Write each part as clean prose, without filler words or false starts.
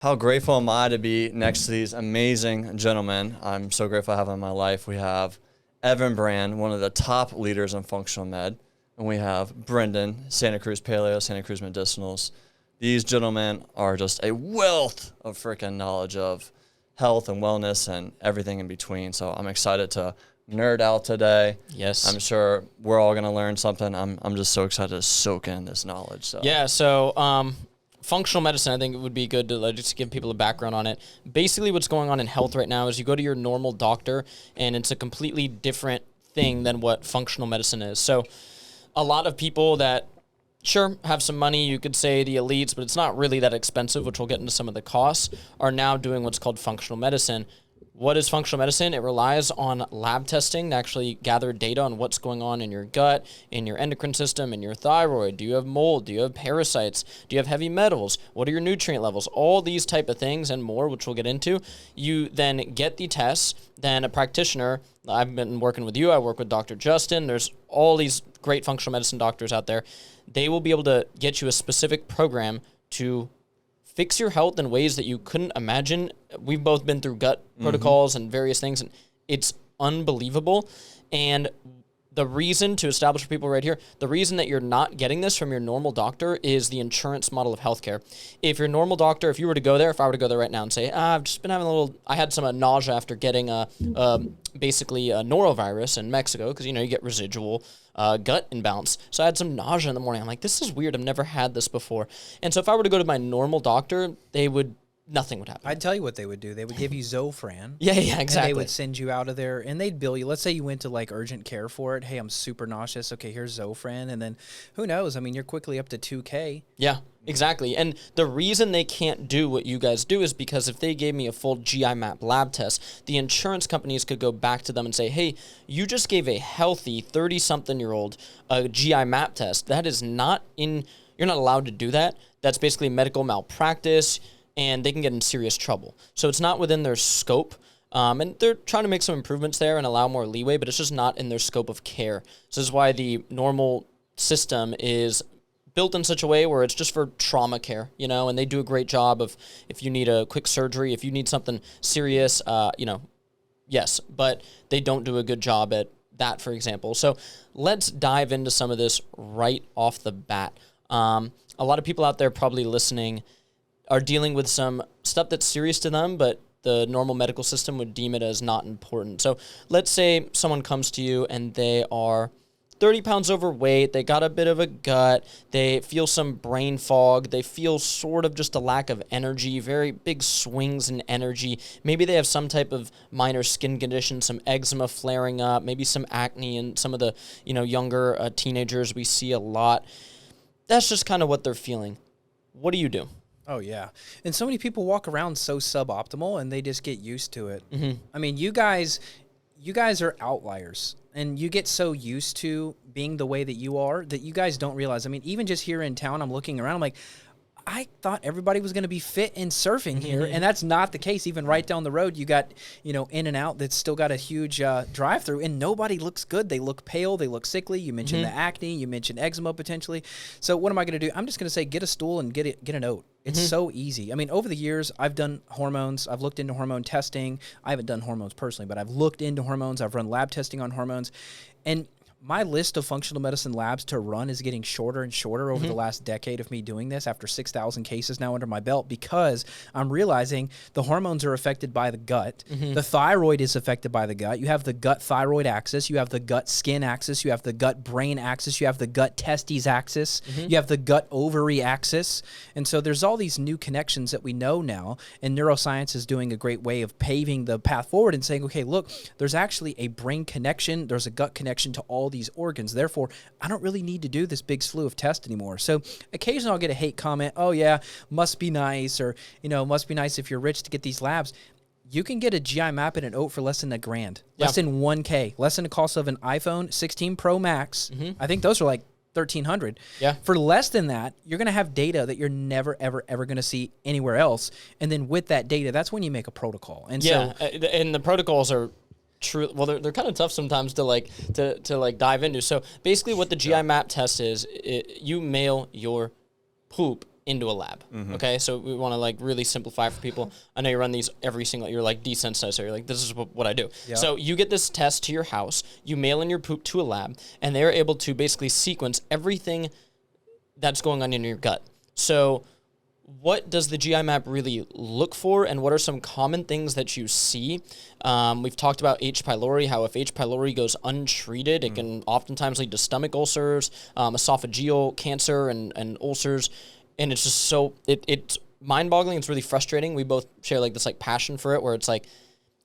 How grateful am I to be next to these amazing gentlemen. I'm so grateful I have them in my life. We have Evan Brand, one of the top leaders in functional med, and we have Brendan, Santa Cruz Paleo, Santa Cruz Medicinals. These gentlemen are just a wealth of freaking knowledge of health and wellness and everything in between. So I'm excited to nerd out today. Yes. I'm sure we're all going to learn something. I'm just so excited to soak in this knowledge. So. Yeah, so functional medicine, I think it would be good to just give people a background on it. Basically, what's going on in health right now is you go to your normal doctor, and it's a completely different thing than what functional medicine is. So a lot of people that, sure, have some money, you could say the elites, but it's not really that expensive, which we'll get into some of the costs, are now doing what's called functional medicine. What is functional medicine? It relies on lab testing to actually gather data on what's going on in your gut, in your endocrine system, in your thyroid. Do you have mold? Do you have parasites? Do you have heavy metals? What are your nutrient levels? All these type of things and more, which we'll get into. You then get the tests. Then a practitioner, I've been working with you, I work with Dr. Justin. There's all these great functional medicine doctors out there. They will be able to get you a specific program to fix your health in ways that you couldn't imagine. We've both been through gut protocols and various things, and it's unbelievable. And the reason, to establish for people right here, the reason that you're not getting this from your normal doctor is the insurance model of healthcare. If your normal doctor, if you were to go there, if I were to go there right now and say, I've just been having I had some nausea after getting basically a norovirus in Mexico, because, you get residual gut imbalance. So I had some nausea in the morning. I'm like, this is weird. I've never had this before. And so if I were to go to my normal doctor, nothing would happen. I'd tell you what they would do. They would give you Zofran. Yeah, exactly. And they would send you out of there, and they'd bill you. Let's say you went to like urgent care for it. Hey, I'm super nauseous. Okay, here's Zofran. And then who knows? I mean, you're quickly up to $2,000. Yeah, exactly. And the reason they can't do what you guys do is because if they gave me a full GI map lab test, the insurance companies could go back to them and say, hey, you just gave a healthy 30-something-year-old a GI map test. That is not you're not allowed to do that. That's basically medical malpractice, and they can get in serious trouble. So it's not within their scope, and they're trying to make some improvements there and allow more leeway, but it's just not in their scope of care. So this is why the normal system is built in such a way where it's just for trauma care, and they do a great job of if you need a quick surgery, if you need something serious, yes, but they don't do a good job at that, for example. So let's dive into some of this right off the bat. A lot of people out there probably listening are dealing with some stuff that's serious to them, but the normal medical system would deem it as not important. So let's say someone comes to you and they are 30 pounds overweight, they got a bit of a gut, they feel some brain fog, they feel sort of just a lack of energy, very big swings in energy. Maybe they have some type of minor skin condition, some eczema flaring up, maybe some acne, and some of the younger teenagers we see a lot. That's just kind of what they're feeling. What do you do? Oh, yeah. And so many people walk around so suboptimal, and they just get used to it. Mm-hmm. I mean, you guys are outliers, and you get so used to being the way that you are that you guys don't realize. I mean, even just here in town, I'm looking around, I'm like, I thought everybody was going to be fit and surfing here, and that's not the case. Even right down the road, you got, In-N-Out that's still got a huge drive-through, and nobody looks good. They look pale. They look sickly. You mentioned the acne. You mentioned eczema potentially. So what am I going to do? I'm just going to say get a stool and get an oat. It's so easy. I mean, over the years, I've done hormones. I've looked into hormone testing. I haven't done hormones personally, but I've looked into hormones. I've run lab testing on hormones. And my list of functional medicine labs to run is getting shorter and shorter over the last decade of me doing this after 6,000 cases now under my belt, because I'm realizing the hormones are affected by the gut. The thyroid is affected by the gut. You have the gut-thyroid axis. You have the gut-skin axis. You have the gut-brain axis. You have the gut-testes axis. You have the gut-ovary axis. And so there's all these new connections that we know now, and neuroscience is doing a great way of paving the path forward and saying, okay, look, there's actually a brain connection. There's a gut connection to all these organs. Therefore, I don't really need to do this big slew of tests anymore. So occasionally I'll get a hate comment, oh yeah, must be nice, or, must be nice if you're rich to get these labs. You can get a GI map and an oat for less than $1,000, less than $1,000, less than the cost of an iPhone 16 Pro Max. I think those are like $1,300. Yeah. For less than that, you're going to have data that you're never, ever, ever going to see anywhere else. And then with that data, that's when you make a protocol. And and the protocols are true. Well, they're kind of tough sometimes to dive into. So basically what the GI map test is, you mail your poop into a lab. Okay, so we want to like really simplify for people. I know you run these every single. You're like desensitized. So you're like, this is what I do. Yep. So you get this test to your house. You mail in your poop to a lab, and they're able to basically sequence everything that's going on in your gut. So what does the GI map really look for, and what are some common things that you see? We've talked about H. pylori, how if H. pylori goes untreated, it can oftentimes lead to stomach ulcers, esophageal cancer, and ulcers. And it's just so, it's mind-boggling. It's really frustrating. We both share like this like passion for it, where it's like,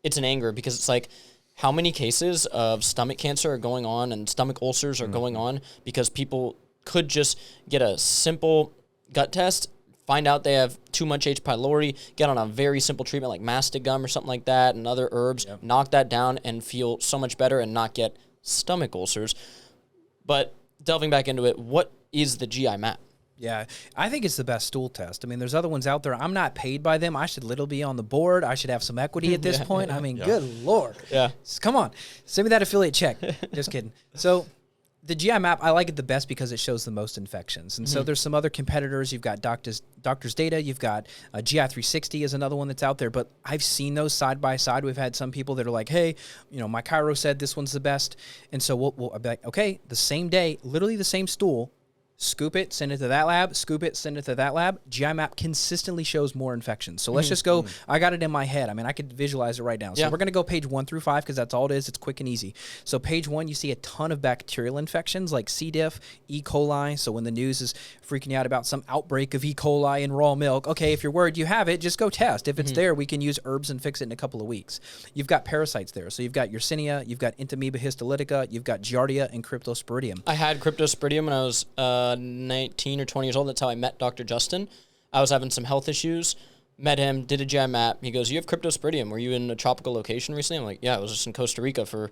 it's an anger, because it's like, how many cases of stomach cancer are going on and stomach ulcers are going on because people could just get a simple gut test, find out they have too much H. pylori, get on a very simple treatment like mastic gum or something like that and other herbs, knock that down and feel so much better and not get stomach ulcers. But delving back into it, what is the GI map? Yeah, I think it's the best stool test. I mean, there's other ones out there. I'm not paid by them. I should literally be on the board. I should have some equity at this point. I mean, good Lord. Yeah. Come on. Send me that affiliate check. Just kidding. So the GI map, I like it the best because it shows the most infections. And so there's some other competitors. You've got Doctor's Data. You've got GI 360 is another one that's out there. But I've seen those side by side. We've had some people that are like, hey, you know, my chiro said this one's the best. And so I'll be like, okay, the same day, literally the same stool, scoop it, send it to that lab, scoop it, send it to that lab. GI map consistently shows more infections. So let's just go, I got it in my head. I mean, I could visualize it right now. So we're going to go page 1 through 5 because that's all it is. It's quick and easy. So page 1, you see a ton of bacterial infections like C. diff, E. coli. So when the news is freaking you out about some outbreak of E. coli in raw milk, okay, if you're worried you have it, just go test. If it's there, we can use herbs and fix it in a couple of weeks. You've got parasites there. So you've got Yersinia, you've got Entamoeba histolytica, you've got Giardia and Cryptosporidium. I had Cryptosporidium when I was 19 or 20 years old. That's how I met Dr. Justin. I was having some health issues, met him, did a GI map. He goes, you have Cryptosporidium. Were you in a tropical location recently? I'm like, yeah, I was just in Costa Rica for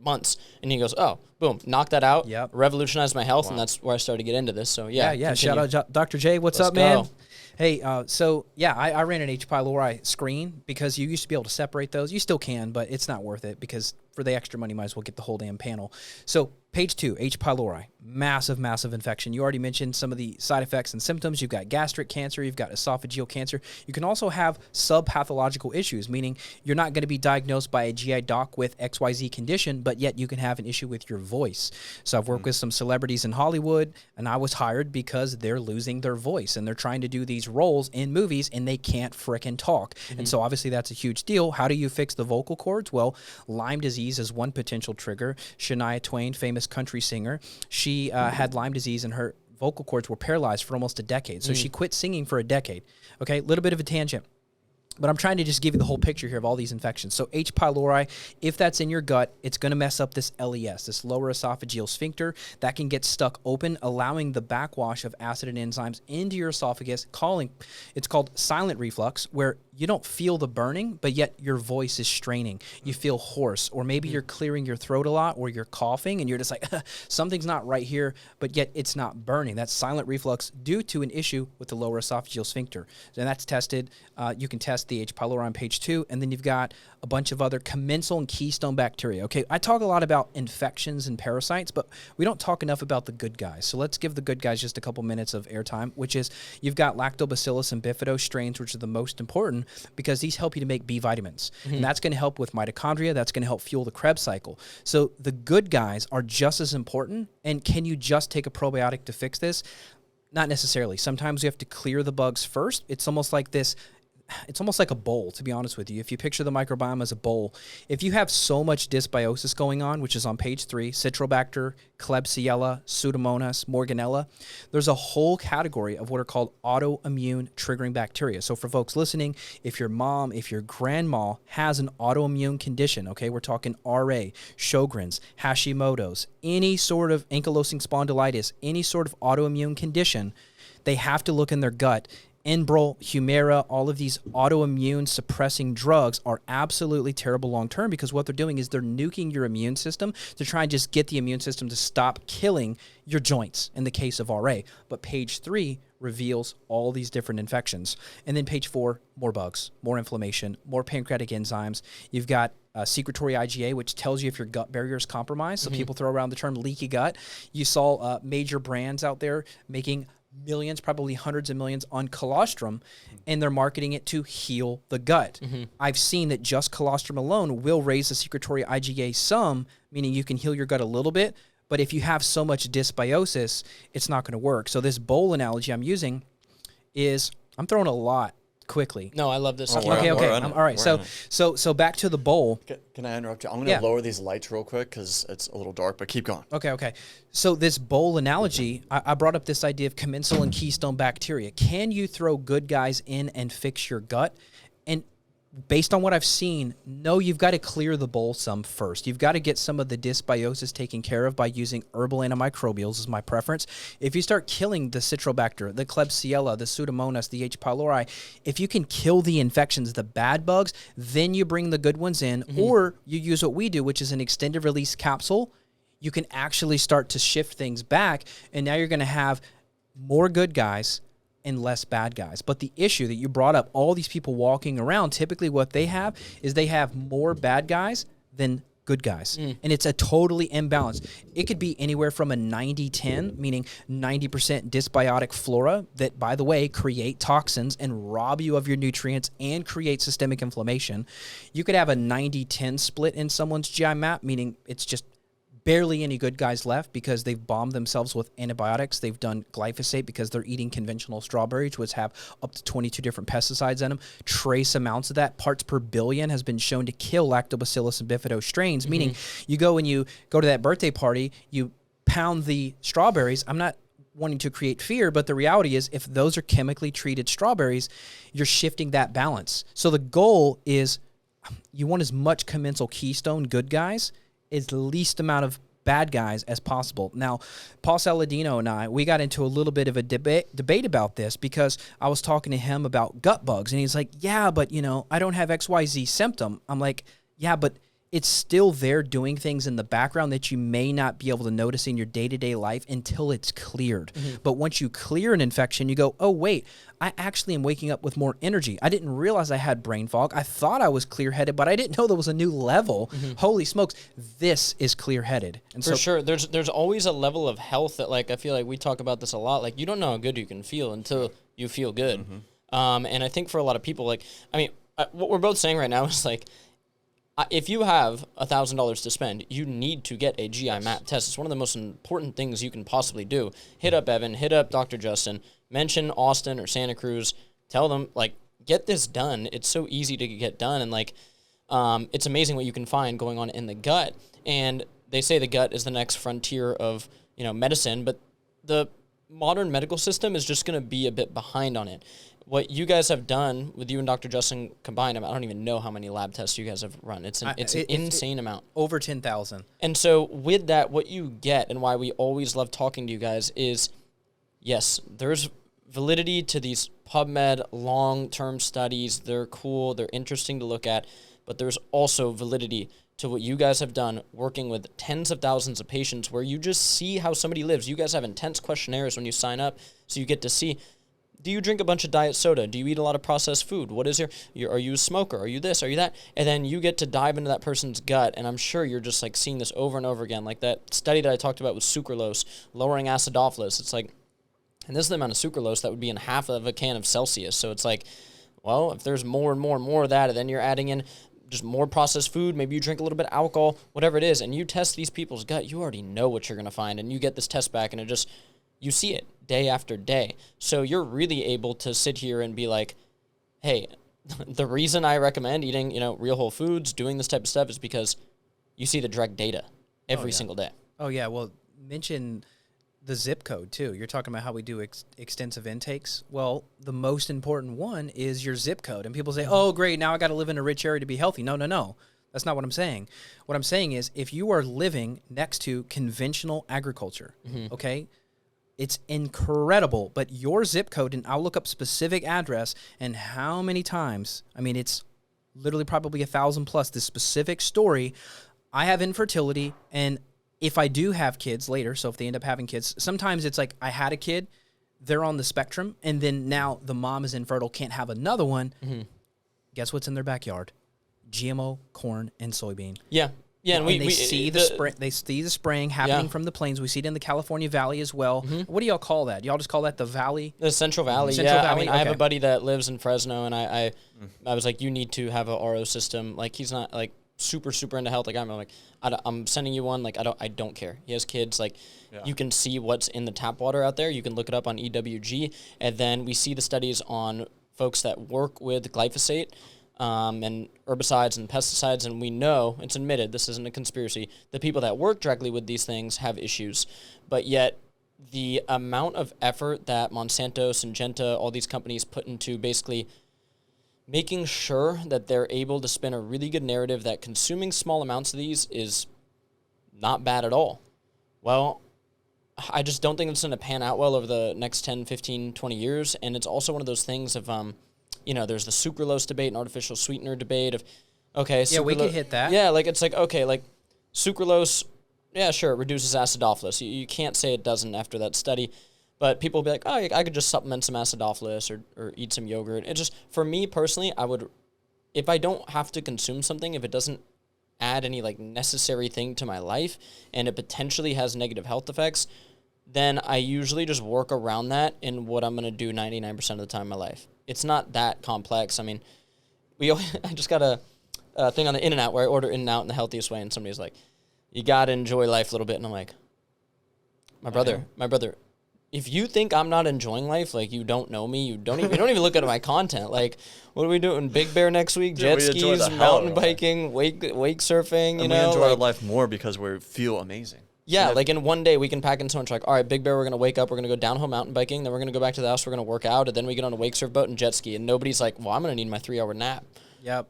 months. And he goes, oh, boom, knocked that out, revolutionized my health, and that's where I started to get into this. So, yeah. Yeah, shout out Dr. J. Let's up, man? Go. Hey, I ran an H. pylori screen because you used to be able to separate those. You still can, but it's not worth it because for the extra money, you might as well get the whole damn panel. So page 2, H. pylori, massive, massive infection. You already mentioned some of the side effects and symptoms. You've got gastric cancer. You've got esophageal cancer. You can also have subpathological issues, meaning you're not going to be diagnosed by a GI doc with XYZ condition, but yet you can have an issue with your voice. So I've worked with some celebrities in Hollywood, and I was hired because they're losing their voice, and they're trying to do these roles in movies, and they can't frickin' talk. And so obviously that's a huge deal. How do you fix the vocal cords? Well, Lyme disease is one potential trigger. Shania Twain, famous country singer, she had Lyme disease, and her vocal cords were paralyzed for almost a decade. So she quit singing for a decade. Okay, a little bit of a tangent. But I'm trying to just give you the whole picture here of all these infections. So H. pylori, if that's in your gut, it's going to mess up this LES, this lower esophageal sphincter. That can get stuck open, allowing the backwash of acid and enzymes into your esophagus. It's called silent reflux, where you don't feel the burning, but yet your voice is straining. You feel hoarse, or maybe you're clearing your throat a lot, or you're coughing, and you're just like, something's not right here, but yet it's not burning. That's silent reflux due to an issue with the lower esophageal sphincter. And that's tested. You can test the H. pylori on page 2, and then you've got a bunch of other commensal and keystone bacteria. Okay, I talk a lot about infections and parasites, but we don't talk enough about the good guys. So let's give the good guys just a couple minutes of airtime, which is you've got lactobacillus and bifido strains, which are the most important because these help you to make B vitamins. And that's going to help with mitochondria. That's going to help fuel the Krebs cycle. So the good guys are just as important. And can you just take a probiotic to fix this? Not necessarily. Sometimes you have to clear the bugs first. It's almost like this. It's almost like a bowl, to be honest with you. If you picture the microbiome as a bowl, if you have so much dysbiosis going on, which is on page 3, Citrobacter, Klebsiella, Pseudomonas, Morganella, there's a whole category of what are called autoimmune triggering bacteria. So for folks listening, if your mom, if your grandma has an autoimmune condition, okay, we're talking RA, Sjogren's, Hashimoto's, any sort of ankylosing spondylitis, any sort of autoimmune condition, they have to look in their gut. Enbrel, Humira, all of these autoimmune suppressing drugs are absolutely terrible long-term because what they're doing is they're nuking your immune system to try and just get the immune system to stop killing your joints in the case of RA. But page 3 reveals all these different infections. And then page 4, more bugs, more inflammation, more pancreatic enzymes. You've got secretory IgA, which tells you if your gut barrier is compromised. So people throw around the term leaky gut. You saw major brands out there making millions, probably hundreds of millions on colostrum, and they're marketing it to heal the gut. I've seen that just colostrum alone will raise the secretory IgA some, meaning you can heal your gut a little bit, but if you have so much dysbiosis, it's not going to work. So this bowl analogy I'm using is, I'm throwing a lot quickly. No, I love this. Okay. All right. So back to the bowl. Can I interrupt you? I'm going to lower these lights real quick because it's a little dark, but keep going. Okay. So this bowl analogy, I brought up this idea of commensal and keystone bacteria. Can you throw good guys in and fix your gut? And based on what I've seen, no, you've got to clear the bowl some first. You've got to get some of the dysbiosis taken care of by using herbal antimicrobials is my preference. If you start killing the Citrobacter, the Klebsiella, the Pseudomonas, the H. pylori, if you can kill the infections, the bad bugs, then you bring the good ones in, or you use what we do, which is an extended release capsule. You can actually start to shift things back, and now you're going to have more good guys and less bad guys. But the issue that you brought up, all these people walking around, typically what they have is they have more bad guys than good guys. And it's a totally imbalance. It could be anywhere from a 90-10, meaning 90% dysbiotic flora that, by the way, create toxins and rob you of your nutrients and create systemic inflammation. You could have a 90-10 split in someone's GI map, meaning it's just barely any good guys left because they've bombed themselves with antibiotics. They've done glyphosate because they're eating conventional strawberries, which have up to 22 different pesticides in them. Trace amounts of that, parts per billion, has been shown to kill Lactobacillus and Bifido strains, meaning you go and you go to that birthday party, you pound the strawberries. I'm not wanting to create fear, but the reality is if those are chemically treated strawberries, you're shifting that balance. So the goal is you want as much commensal keystone good guys is the least amount of bad guys as possible. Now, Paul Saladino and I, we got into a little bit of a debate about this because I was talking to him about gut bugs, and he's like, yeah, but, I don't have XYZ symptom. I'm like, yeah, but it's still there doing things in the background that you may not be able to notice in your day-to-day life until it's cleared. But once you clear an infection, you go, oh, wait, I actually am waking up with more energy. I didn't realize I had brain fog. I thought I was clear-headed, but I didn't know there was a new level. Holy smokes, this is clear-headed. And For sure. There's always a level of health that, I feel like we talk about this a lot. You don't know how good you can feel until you feel good. And I think for a lot of people, what we're both saying right now is, if you have $1,000 to spend, you need to get a GI map test. It's one of the most important things you can possibly do. Hit up Evan, hit up Dr. Justin, mention Austin or Santa Cruz, tell them, get this done. It's so easy to get done, and it's amazing what you can find going on in the gut. And they say the gut is the next frontier of, medicine, but the modern medical system is just going to be a bit behind on it. What you guys have done with you and Dr. Justin combined, I don't even know how many lab tests you guys have run. It's an insane amount. Over 10,000. And so with that, what you get and why we always love talking to you guys is, yes, there's validity to these PubMed long-term studies. They're cool. They're interesting to look at. But there's also validity to what you guys have done working with tens of thousands of patients where you just see how somebody lives. You guys have intense questionnaires when you sign up, so you get to see, do you drink a bunch of diet soda? Do you eat a lot of processed food? What is are you a smoker? Are you this? Are you that? And then you get to dive into that person's gut, and I'm sure you're just seeing this over and over again. Like that study that I talked about with sucralose, lowering acidophilus. It's and this is the amount of sucralose that would be in half of a can of Celsius. So it's well, if there's more and more and more of that, and then you're adding in just more processed food, maybe you drink a little bit of alcohol, whatever it is, and you test these people's gut, you already know what you're going to find, and you get this test back, and you see it day after day. So you're really able to sit here and be like, hey, the reason I recommend eating, real whole foods, doing this type of stuff is because you see the direct data every single day. Oh, yeah. Well, mention the zip code, too. You're talking about how we do extensive intakes. Well, the most important one is your zip code. And people say, oh, great, now I got to live in a rich area to be healthy. No. That's not what I'm saying. What I'm saying is if you are living next to conventional agriculture, okay, it's incredible, but your zip code, and I'll look up specific address and how many times, it's literally probably 1,000 plus, this specific story. I have infertility, and if I do have kids later, so if they end up having kids, sometimes it's I had a kid, they're on the spectrum, and then now the mom is infertile, can't have another one. Guess what's in their backyard? GMO, corn, and soybean. Yeah. Yeah, and they see the spraying happening from the plains. We see it in the California Valley as well. What do y'all call that? Y'all just call that the Valley? The Central Valley. Central Valley, I mean, I have okay. a buddy that lives in Fresno, and I was like, you need to have a RO system. Like, he's not like super into health. Like I'm like, I'm sending you one. Like I don't care. He has kids. Like you can see what's in the tap water out there. You can look it up on EWG, and then we see the studies on folks that work with glyphosate. And herbicides and pesticides, and we know, it's admitted, this isn't a conspiracy, the people that work directly with these things have issues. But yet, the amount of effort that Monsanto, Syngenta, all these companies put into basically making sure that they're able to spin a really good narrative that consuming small amounts of these is not bad at all. Well, I just don't think it's going to pan out well over the next 10, 15, 20 years, and it's also one of those things of... there's the sucralose debate and artificial sweetener debate of, okay, yeah, we could hit that. Yeah, like it's like, okay, like sucralose, yeah, sure, it reduces acidophilus. You can't say it doesn't after that study, but people will be like, oh, I could just supplement some acidophilus or eat some yogurt. It just, for me personally, I would, if I don't have to consume something, if it doesn't add any like necessary thing to my life and it potentially has negative health effects, then I usually just work around that in what I'm going to do 99% of the time in my life. It's not that complex. I mean, I just got a thing on the In-N-Out where I order In-N-Out in the healthiest way, and somebody's like, you got to enjoy life a little bit. And I'm like, my brother, if you think I'm not enjoying life, like you don't know me, you don't even look at my content. Like, what are we doing? Big Bear next week? Jet skis, mountain biking, wake surfing, and we enjoy our life more because we feel amazing. Yeah, like in one day we can pack in so much. Like, all right, Big Bear, we're going to wake up, we're going to go downhill mountain biking, then we're going to go back to the house, we're going to work out, and then we get on a wake surf boat and jet ski, and nobody's like, well, I'm going to need my 3-hour nap. Yep.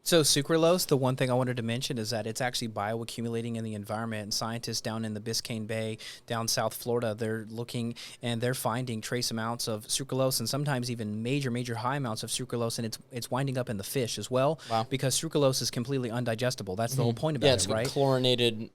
So sucralose, the one thing I wanted to mention is that it's actually bioaccumulating in the environment, and scientists down in the Biscayne Bay, down South Florida, they're looking and they're finding trace amounts of sucralose and sometimes even major high amounts of sucralose, and it's winding up in the fish as well. Wow. Because sucralose is completely undigestible. That's the whole point about it's it, right? Chlorinated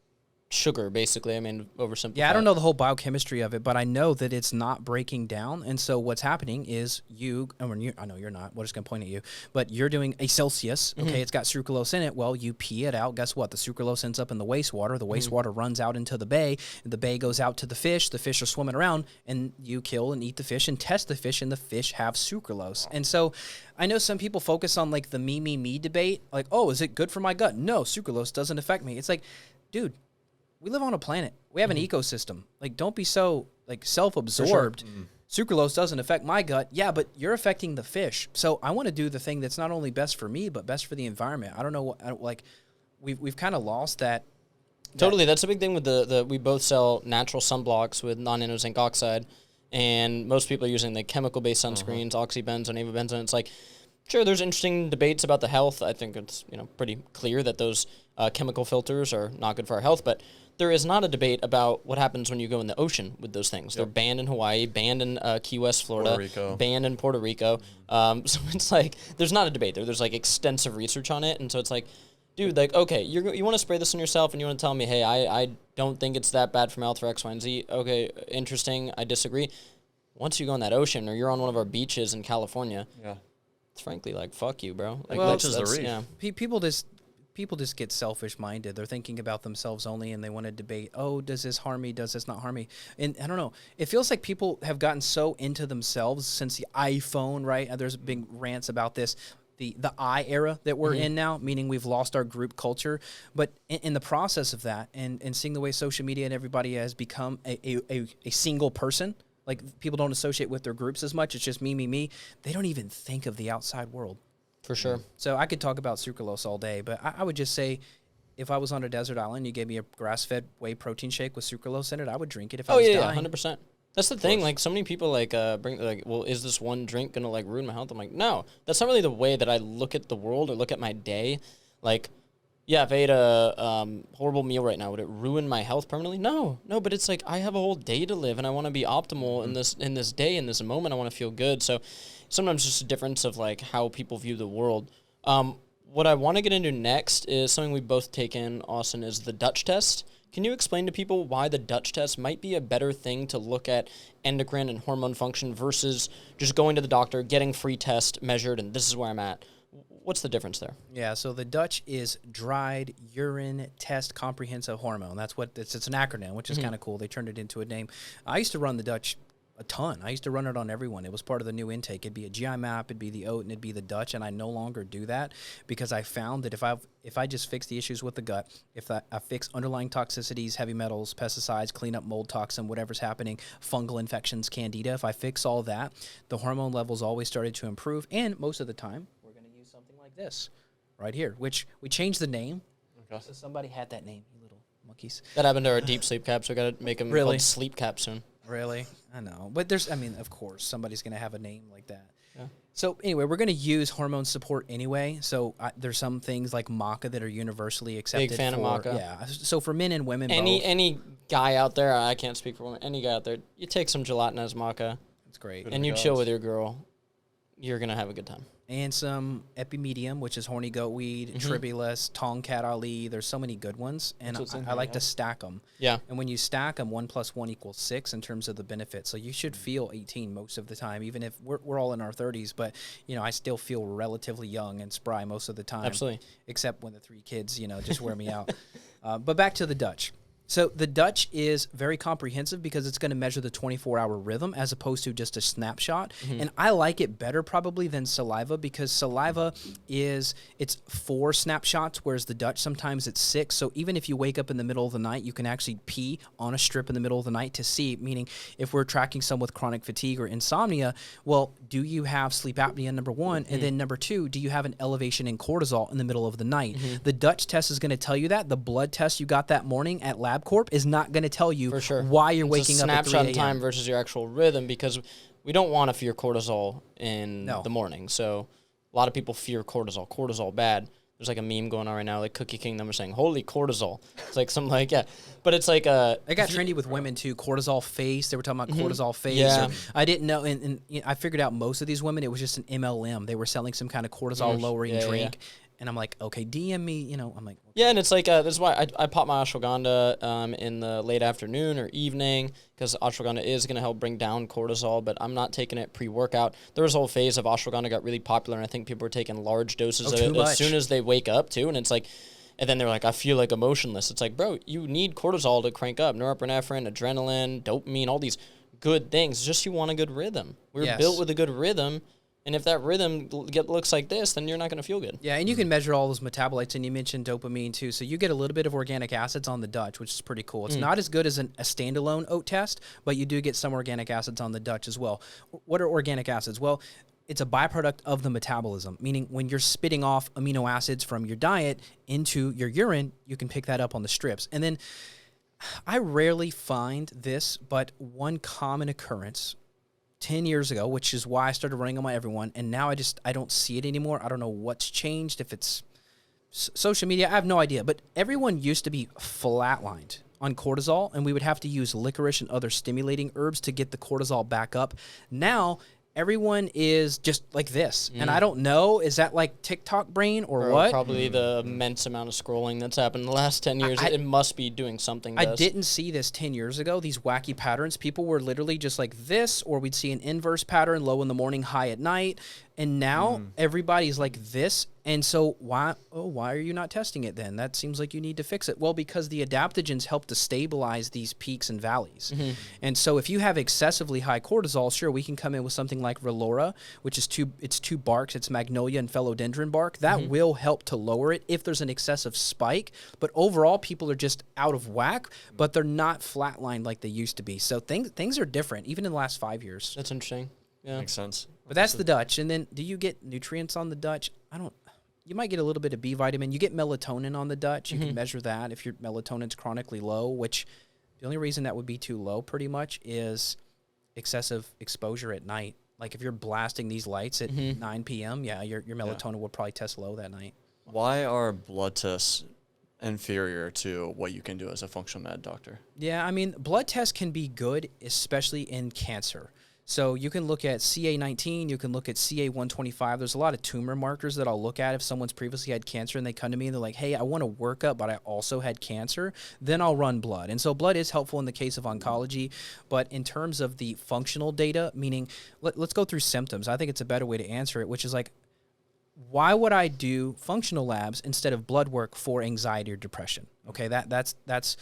sugar, basically. I mean, oversimplified. Yeah, I don't know the whole biochemistry of it, but I know that it's not breaking down. And so what's happening is I know you're not, we're just going to point at you, but you're doing a Celsius, okay, it's got sucralose in it. Well, you pee it out. Guess what? The sucralose ends up in the wastewater. The wastewater runs out into the bay. The bay goes out to the fish. The fish are swimming around, and you kill and eat the fish and test the fish, and the fish have sucralose. And so I know some people focus on like the me debate, like, oh, is it good for my gut? No, sucralose doesn't affect me. It's like, dude, we live on a planet. We have an ecosystem. Like, don't be so like self-absorbed. Sure. Sucralose doesn't affect my gut. Yeah, but you're affecting the fish. So I want to do the thing that's not only best for me, but best for the environment. I don't know what, we've kind of lost that. Totally. That's a big thing with we both sell natural sunblocks with non-nano zinc oxide, and most people are using the chemical-based sunscreens, oxybenzone, avobenzone. It's like, sure, there's interesting debates about the health. I think it's pretty clear that those chemical filters are not good for our health, but there is not a debate about what happens when you go in the ocean with those things. Yep. They're banned in Hawaii, banned in Key West, Florida, banned in Puerto Rico. So it's like, there's not a debate there. There's like extensive research on it. And so it's like, dude, like, okay, you want to spray this on yourself and you want to tell me, hey, I don't think it's that bad for my health for X, Y, and Z. Okay, interesting. I disagree. Once you go in that ocean or you're on one of our beaches in California, it's frankly like, fuck you, bro. Like, well, that's the reef. Yeah. People just get selfish-minded. They're thinking about themselves only, and they want to debate, oh, does this harm me? Does this not harm me? And I don't know. It feels like people have gotten so into themselves since the iPhone, right? And there's big rants about this, the I era that we're in now, meaning we've lost our group culture. But in the process of that and seeing the way social media and everybody has become a single person, like people don't associate with their groups as much. It's just me. They don't even think of the outside world. For sure. So I could talk about sucralose all day, but I would just say if I was on a desert island, you gave me a grass-fed whey protein shake with sucralose in it, I would drink it if I was dying. 100%. That's the thing. Like, so many people bring well, is this one drink gonna like ruin my health? I'm like, no, that's not really the way that I look at the world or look at my day. Like, yeah, if I ate a horrible meal right now, would it ruin my health permanently? No, but it's like I have a whole day to live, and I want to be optimal in this day, in this moment. I want to feel good. So sometimes just a difference of like how people view the world. What I want to get into next is something we've both taken, Austin, is the Dutch test. Can you explain to people why the Dutch test might be a better thing to look at endocrine and hormone function versus just going to the doctor, getting free test measured, and this is where I'm at? what's the difference there? Yeah, so the Dutch is dried urine test comprehensive hormone. That's what it's an acronym, which is kind of cool. They turned it into a name. I used to run the Dutch a ton. I used to run it on everyone. It was part of the new intake. It'd be a GI map, it'd be the oat, and it'd be the Dutch, and I no longer do that because I found that if I just fix the issues with the gut, if I fix underlying toxicities, heavy metals, pesticides, clean up mold toxin, whatever's happening, fungal infections, candida, if I fix all that, the hormone levels always started to improve, and most of the time, we're going to use something like this right here, which we changed the name. Okay. So somebody had that name, you little monkeys. That happened to our deep sleep caps. We got to make them called sleep cap soon. Really? I know. But of course, somebody's going to have a name like that. Yeah. So anyway, we're going to use hormone support anyway. So there's some things like maca that are universally accepted. Big fan of maca. Yeah. So for men and women any guy out there, I can't speak for women, any guy out there, you take some gelatinized maca. That's great. And you chill with your girl. You're going to have a good time. And some epimedium, which is horny goat weed, tribulus, tongkat ali. There's so many good ones, and I like to stack them. Yeah. And when you stack them, 1 + 1 = 6 in terms of the benefits. So you should feel 18 most of the time, even if we're all in our 30s. But I still feel relatively young and spry most of the time. Absolutely. Except when the 3 kids, just wear me out. But back to the Dutch. So the Dutch is very comprehensive because it's going to measure the 24-hour rhythm as opposed to just a snapshot. And I like it better probably than saliva because saliva it's 4 snapshots, whereas the Dutch sometimes it's 6. So even if you wake up in the middle of the night, you can actually pee on a strip in the middle of the night to see, meaning if we're tracking someone with chronic fatigue or insomnia, well, do you have sleep apnea, number 1? And then number 2, do you have an elevation in cortisol in the middle of the night? The Dutch test is going to tell you that. The blood test you got that morning at LabCorp is not going to tell you for sure why you're waking up at 3 a.m. snapshot time versus your actual rhythm because we don't want to fear cortisol in the morning. So a lot of people fear cortisol. Cortisol bad. There's like a meme going on right now, like Cookie Kingdom are saying, holy cortisol. It's like something like, But it's like it got trendy with women too, cortisol face. They were talking about cortisol face. Yeah. I didn't know, and I figured out most of these women, it was just an MLM. They were selling some kind of cortisol lowering drink. Yeah. And I'm like, okay, DM me, I'm like... Okay. Yeah, and it's like, that's why I pop my ashwagandha in the late afternoon or evening, because ashwagandha is going to help bring down cortisol, but I'm not taking it pre-workout. There was a whole phase of ashwagandha got really popular, and I think people were taking large doses of it as soon as they wake up, too, and it's like... And then they're like, I feel like emotionless. It's like, bro, you need cortisol to crank up. Norepinephrine, adrenaline, dopamine, all these good things. It's just you want a good rhythm. We're built with a good rhythm. And if that rhythm looks like this, then you're not going to feel good. Yeah, and you can measure all those metabolites, and you mentioned dopamine too. So you get a little bit of organic acids on the Dutch, which is pretty cool. It's not as good as a standalone oat test, but you do get some organic acids on the Dutch as well. What are organic acids? Well, it's a byproduct of the metabolism, meaning when you're spitting off amino acids from your diet into your urine, you can pick that up on the strips. And then I rarely find this, but one common occurrence 10 years ago, which is why I started running on my everyone, and now I don't see it anymore. I don't know what's changed, if it's social media, I have no idea, but everyone used to be flatlined on cortisol, and we would have to use licorice and other stimulating herbs to get the cortisol back up. Now, everyone is just like this. And I don't know, is that like TikTok brain or what? Probably the immense amount of scrolling that's happened in the last 10 years. It must be doing something. I didn't see this 10 years ago, these wacky patterns. People were literally just like this, or we'd see an inverse pattern, low in the morning, high at night. And now everybody's like this. And so why are you not testing it then? That seems like you need to fix it. Well, because the adaptogens help to stabilize these peaks and valleys. And so if you have excessively high cortisol, sure, we can come in with something like Relora, which is two barks. It's magnolia and philodendron bark. That will help to lower it if there's an excessive spike. But overall, people are just out of whack, but they're not flatlined like they used to be. So things are different, even in the last 5 years. That's interesting. Yeah. Makes sense. But that's the Dutch. And then do you get nutrients on the Dutch? You might get a little bit of B vitamin. You get melatonin on the Dutch. You can measure that if your melatonin's chronically low, which the only reason that would be too low pretty much is excessive exposure at night. Like if you're blasting these lights at 9 p.m., your melatonin will probably test low that night. Why are blood tests inferior to what you can do as a functional med doctor? Yeah, I mean, blood tests can be good, especially in cancer. So you can look at CA19, you can look at CA125. There's a lot of tumor markers that I'll look at if someone's previously had cancer and they come to me and they're like, hey, I want to work up, but I also had cancer. Then I'll run blood. And so blood is helpful in the case of oncology. But in terms of the functional data, meaning let's go through symptoms. I think it's a better way to answer it, which is like, why would I do functional labs instead of blood work for anxiety or depression? Okay, that's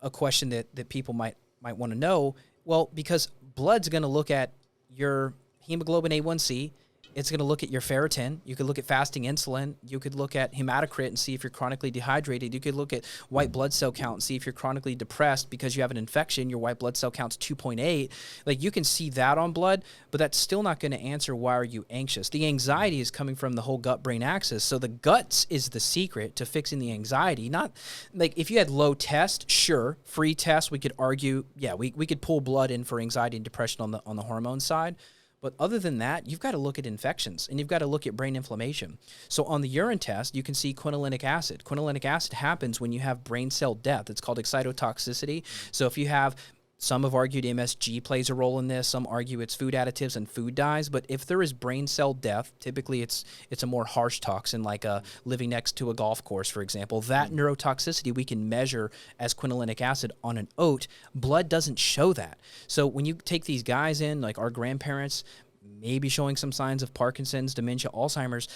a question that people might want to know. Well, because blood's going to look at your hemoglobin A1C. It's going to look at your ferritin. You could look at fasting insulin. You could look at hematocrit and see if you're chronically dehydrated. You could look at white blood cell count and see if you're chronically depressed because you have an infection. Your white blood cell count's 2.8. Like, you can see that on blood, but that's still not going to answer why are you anxious. The anxiety is coming from the whole gut-brain axis. So the guts is the secret to fixing the anxiety. Not like if you had low test, sure, free test, we could argue, yeah, we could pull blood in for anxiety and depression on the hormone side. But other than that, you've got to look at infections and you've got to look at brain inflammation. So on the urine test, you can see quinolinic acid. Quinolinic acid happens when you have brain cell death. It's called excitotoxicity. So if you have, some have argued MSG plays a role in this. Some argue it's food additives and food dyes. But if there is brain cell death, typically it's a more harsh toxin, like living next to a golf course, for example. That neurotoxicity we can measure as quinolinic acid on an oat. Blood doesn't show that. So when you take these guys in, like our grandparents, maybe showing some signs of Parkinson's, dementia, Alzheimer's,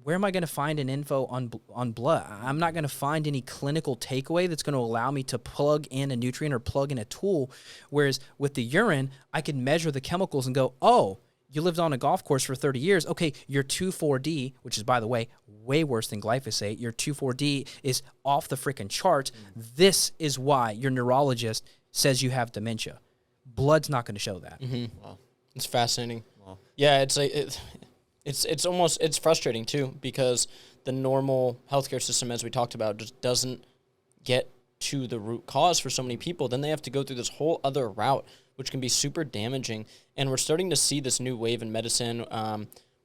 where am I going to find an info on blood? I'm not going to find any clinical takeaway that's going to allow me to plug in a nutrient or plug in a tool. Whereas with the urine, I can measure the chemicals and go, oh, you lived on a golf course for 30 years. Okay, your 2,4-D, which is, by the way, way worse than glyphosate. Your 2,4-D is off the freaking charts. This is why your neurologist says you have dementia. Blood's not going to show that. Wow. It's fascinating. Wow. Yeah, it's like... It's frustrating too, because the normal healthcare system, as we talked about, just doesn't get to the root cause for so many people. Then they have to go through this whole other route, which can be super damaging. And we're starting to see this new wave in medicine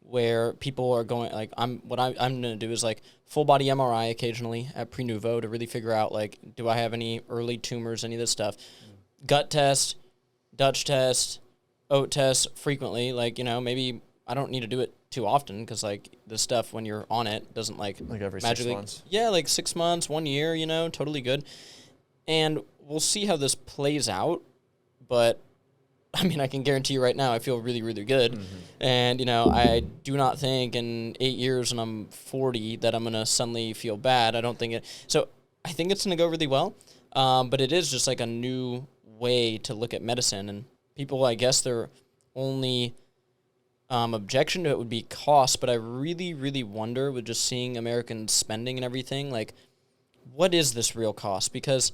where people are going, like, I'm going to do is like full body MRI occasionally at pre-nouveau to really figure out, like, do I have any early tumors, any of this stuff. Gut test, Dutch test, oat test frequently, like, maybe I don't need to do it too often because, like, the stuff when you're on it doesn't, like every magically, 6 months. Yeah, like 6 months, 1 year, totally good. And we'll see how this plays out. But, I mean, I can guarantee you right now I feel really, really good. Mm-hmm. And, I do not think in 8 years when I'm 40 that I'm going to suddenly feel bad. I don't think it. So I think it's going to go really well. But it is just like a new way to look at medicine. And people, I guess, their only objection to it would be cost, but I really, really wonder, with just seeing American spending and everything, like, what is this real cost? Because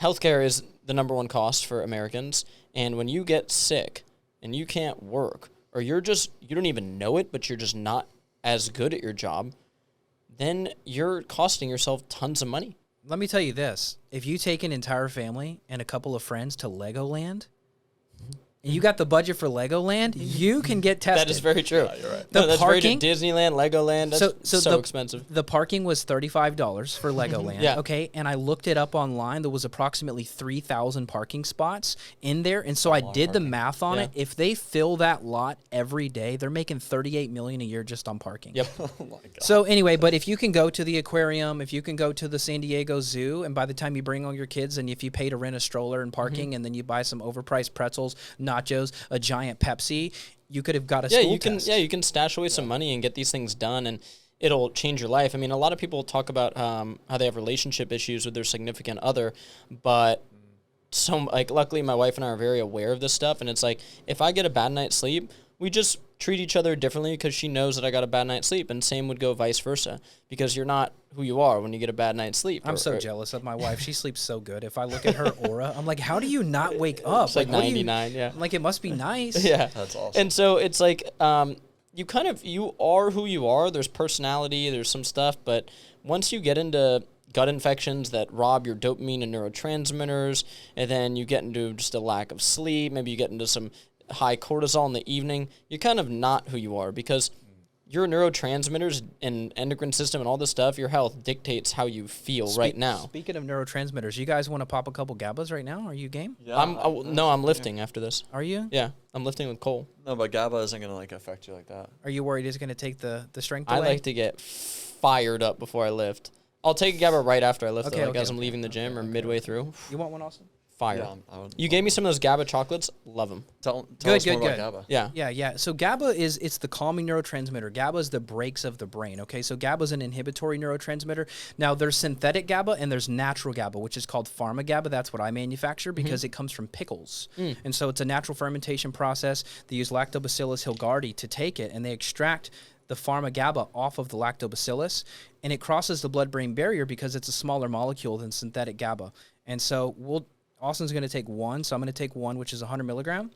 healthcare is the number one cost for Americans, and when you get sick and you can't work, or you don't even know it, but you're just not as good at your job, then you're costing yourself tons of money. Let me tell you this. If you take an entire family and a couple of friends to Legoland, and you got the budget for Legoland, you can get tested. That is very true. Yeah, you're right. That's parking, very true. Disneyland, Legoland, that's so expensive. The parking was $35 for Legoland, yeah. Okay? And I looked it up online. There was approximately 3,000 parking spots in there, and so I did the math on it. If they fill that lot every day, they're making $38 million a year just on parking. Yep. Oh my God. So anyway, but if you can go to the aquarium, if you can go to the San Diego Zoo, and by the time you bring all your kids, and if you pay to rent a stroller and parking, and then you buy some overpriced pretzels, nachos, a giant Pepsi, you could have got a stool test. Yeah, you can stash away some money and get these things done, and it'll change your life. I mean, a lot of people talk about how they have relationship issues with their significant other, but luckily my wife and I are very aware of this stuff, and it's like, if I get a bad night's sleep, we just treat each other differently because she knows that I got a bad night's sleep, and same would go vice versa, because you're not who you are when you get a bad night's sleep. I'm so jealous of my wife. She sleeps so good. If I look at her aura, I'm like, how do you not wake up? It's like 99, yeah. I'm like, it must be nice. Yeah. That's awesome. And so it's like, you are who you are. There's personality, there's some stuff, but once you get into gut infections that rob your dopamine and neurotransmitters, and then you get into just a lack of sleep, maybe you get into some high cortisol in the evening, you're kind of not who you are, because your neurotransmitters and endocrine system and all this stuff, your health dictates how you feel right now. Speaking of neurotransmitters, you guys want to pop a couple GABAs right now? Are you game? Yeah, I'm lifting after this. Are you? Yeah, I'm lifting with Cole. No, but GABA isn't going to like affect you like that. Are you worried it's going to take the strength I away? like to get fired up before I lift. I'll take GABA right after I lift, as I'm leaving the gym or midway through. You want one, Austin? Fire. Yeah, I would You love gave me that. some of those GABA chocolates. Love them. Tell Good, us more good, about good. GABA. Yeah. Yeah. So GABA it's the calming neurotransmitter. GABA is the brakes of the brain. Okay, so GABA is an inhibitory neurotransmitter. Now there's synthetic GABA and there's natural GABA, which is called pharma GABA. That's what I manufacture because it comes from pickles, and so it's a natural fermentation process. They use Lactobacillus hilgardi to take it, and they extract the pharma GABA off of the lactobacillus, and it crosses the blood-brain barrier because it's a smaller molecule than synthetic GABA. And so Austin's going to take one, so I'm going to take one, which is 100 milligram.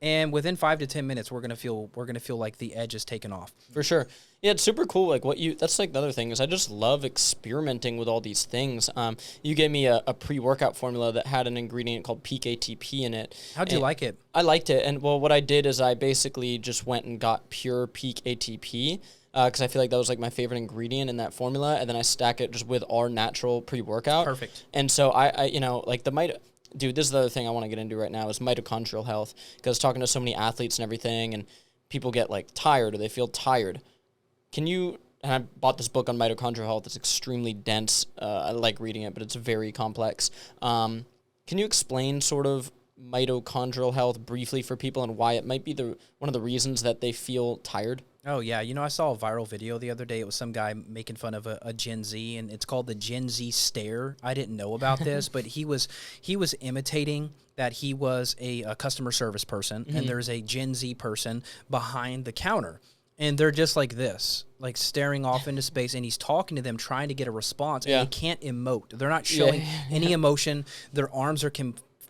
And within 5 to 10 minutes, we're gonna feel like the edge is taken off. For sure. Yeah, it's super cool. Like that's like the other thing is I just love experimenting with all these things. You gave me a pre-workout formula that had an ingredient called peak ATP in it. How'd you like it? I liked it. And well, what I did is I basically just went and got pure peak ATP because I feel like that was like my favorite ingredient in that formula. And then I stack it just with our natural pre-workout. Perfect. And so I like dude, this is the other thing I want to get into right now is mitochondrial health because talking to so many athletes and everything and people get like tired or they feel tired. And I bought this book on mitochondrial health. It's extremely dense. I like reading it, but it's very complex. Can you explain sort of mitochondrial health briefly for people and why it might be one of the reasons that they feel tired? Oh, yeah. I saw a viral video the other day. It was some guy making fun of a Gen Z, and it's called the Gen Z stare. I didn't know about this, but he was imitating that he was a customer service person, and there's a Gen Z person behind the counter. And they're just like this, like staring off into space, and he's talking to them, trying to get a response, and they can't emote. They're not showing any emotion. Their arms are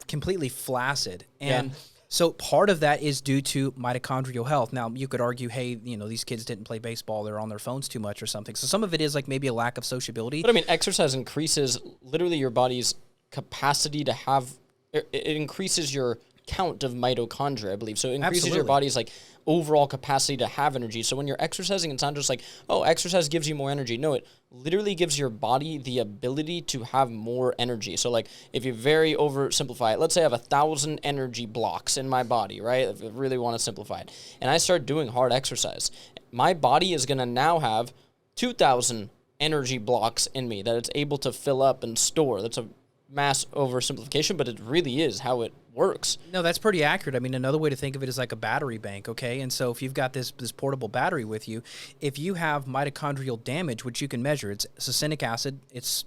completely flaccid. And so part of that is due to mitochondrial health. Now, you could argue, hey, these kids didn't play baseball. They're on their phones too much or something. So some of it is like maybe a lack of sociability. But I mean, exercise increases literally your body's capacity to have, it increases your count of mitochondria, I believe. So it increases your body's like overall capacity to have energy. So when you're exercising, it's not just like, oh, exercise gives you more energy. No, it literally gives your body the ability to have more energy. So like if you very oversimplify it, let's say I have 1,000 energy blocks in my body, right? If I really want to simplify it. And I start doing hard exercise. My body is going to now have 2,000 energy blocks in me that it's able to fill up and store. That's a mass oversimplification, but it really is how it works. No, that's pretty accurate. I mean, another way to think of it is like a battery bank, okay? And so if you've got this portable battery with you, if you have mitochondrial damage, which you can measure, it's succinic acid, it's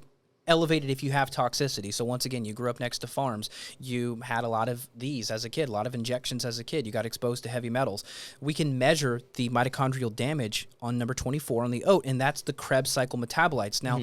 elevated if you have toxicity. So once again, you grew up next to farms. You had a lot of these as a kid, a lot of injections as a kid. You got exposed to heavy metals. We can measure the mitochondrial damage on number 24 on the oat, and that's the Krebs cycle metabolites. Now,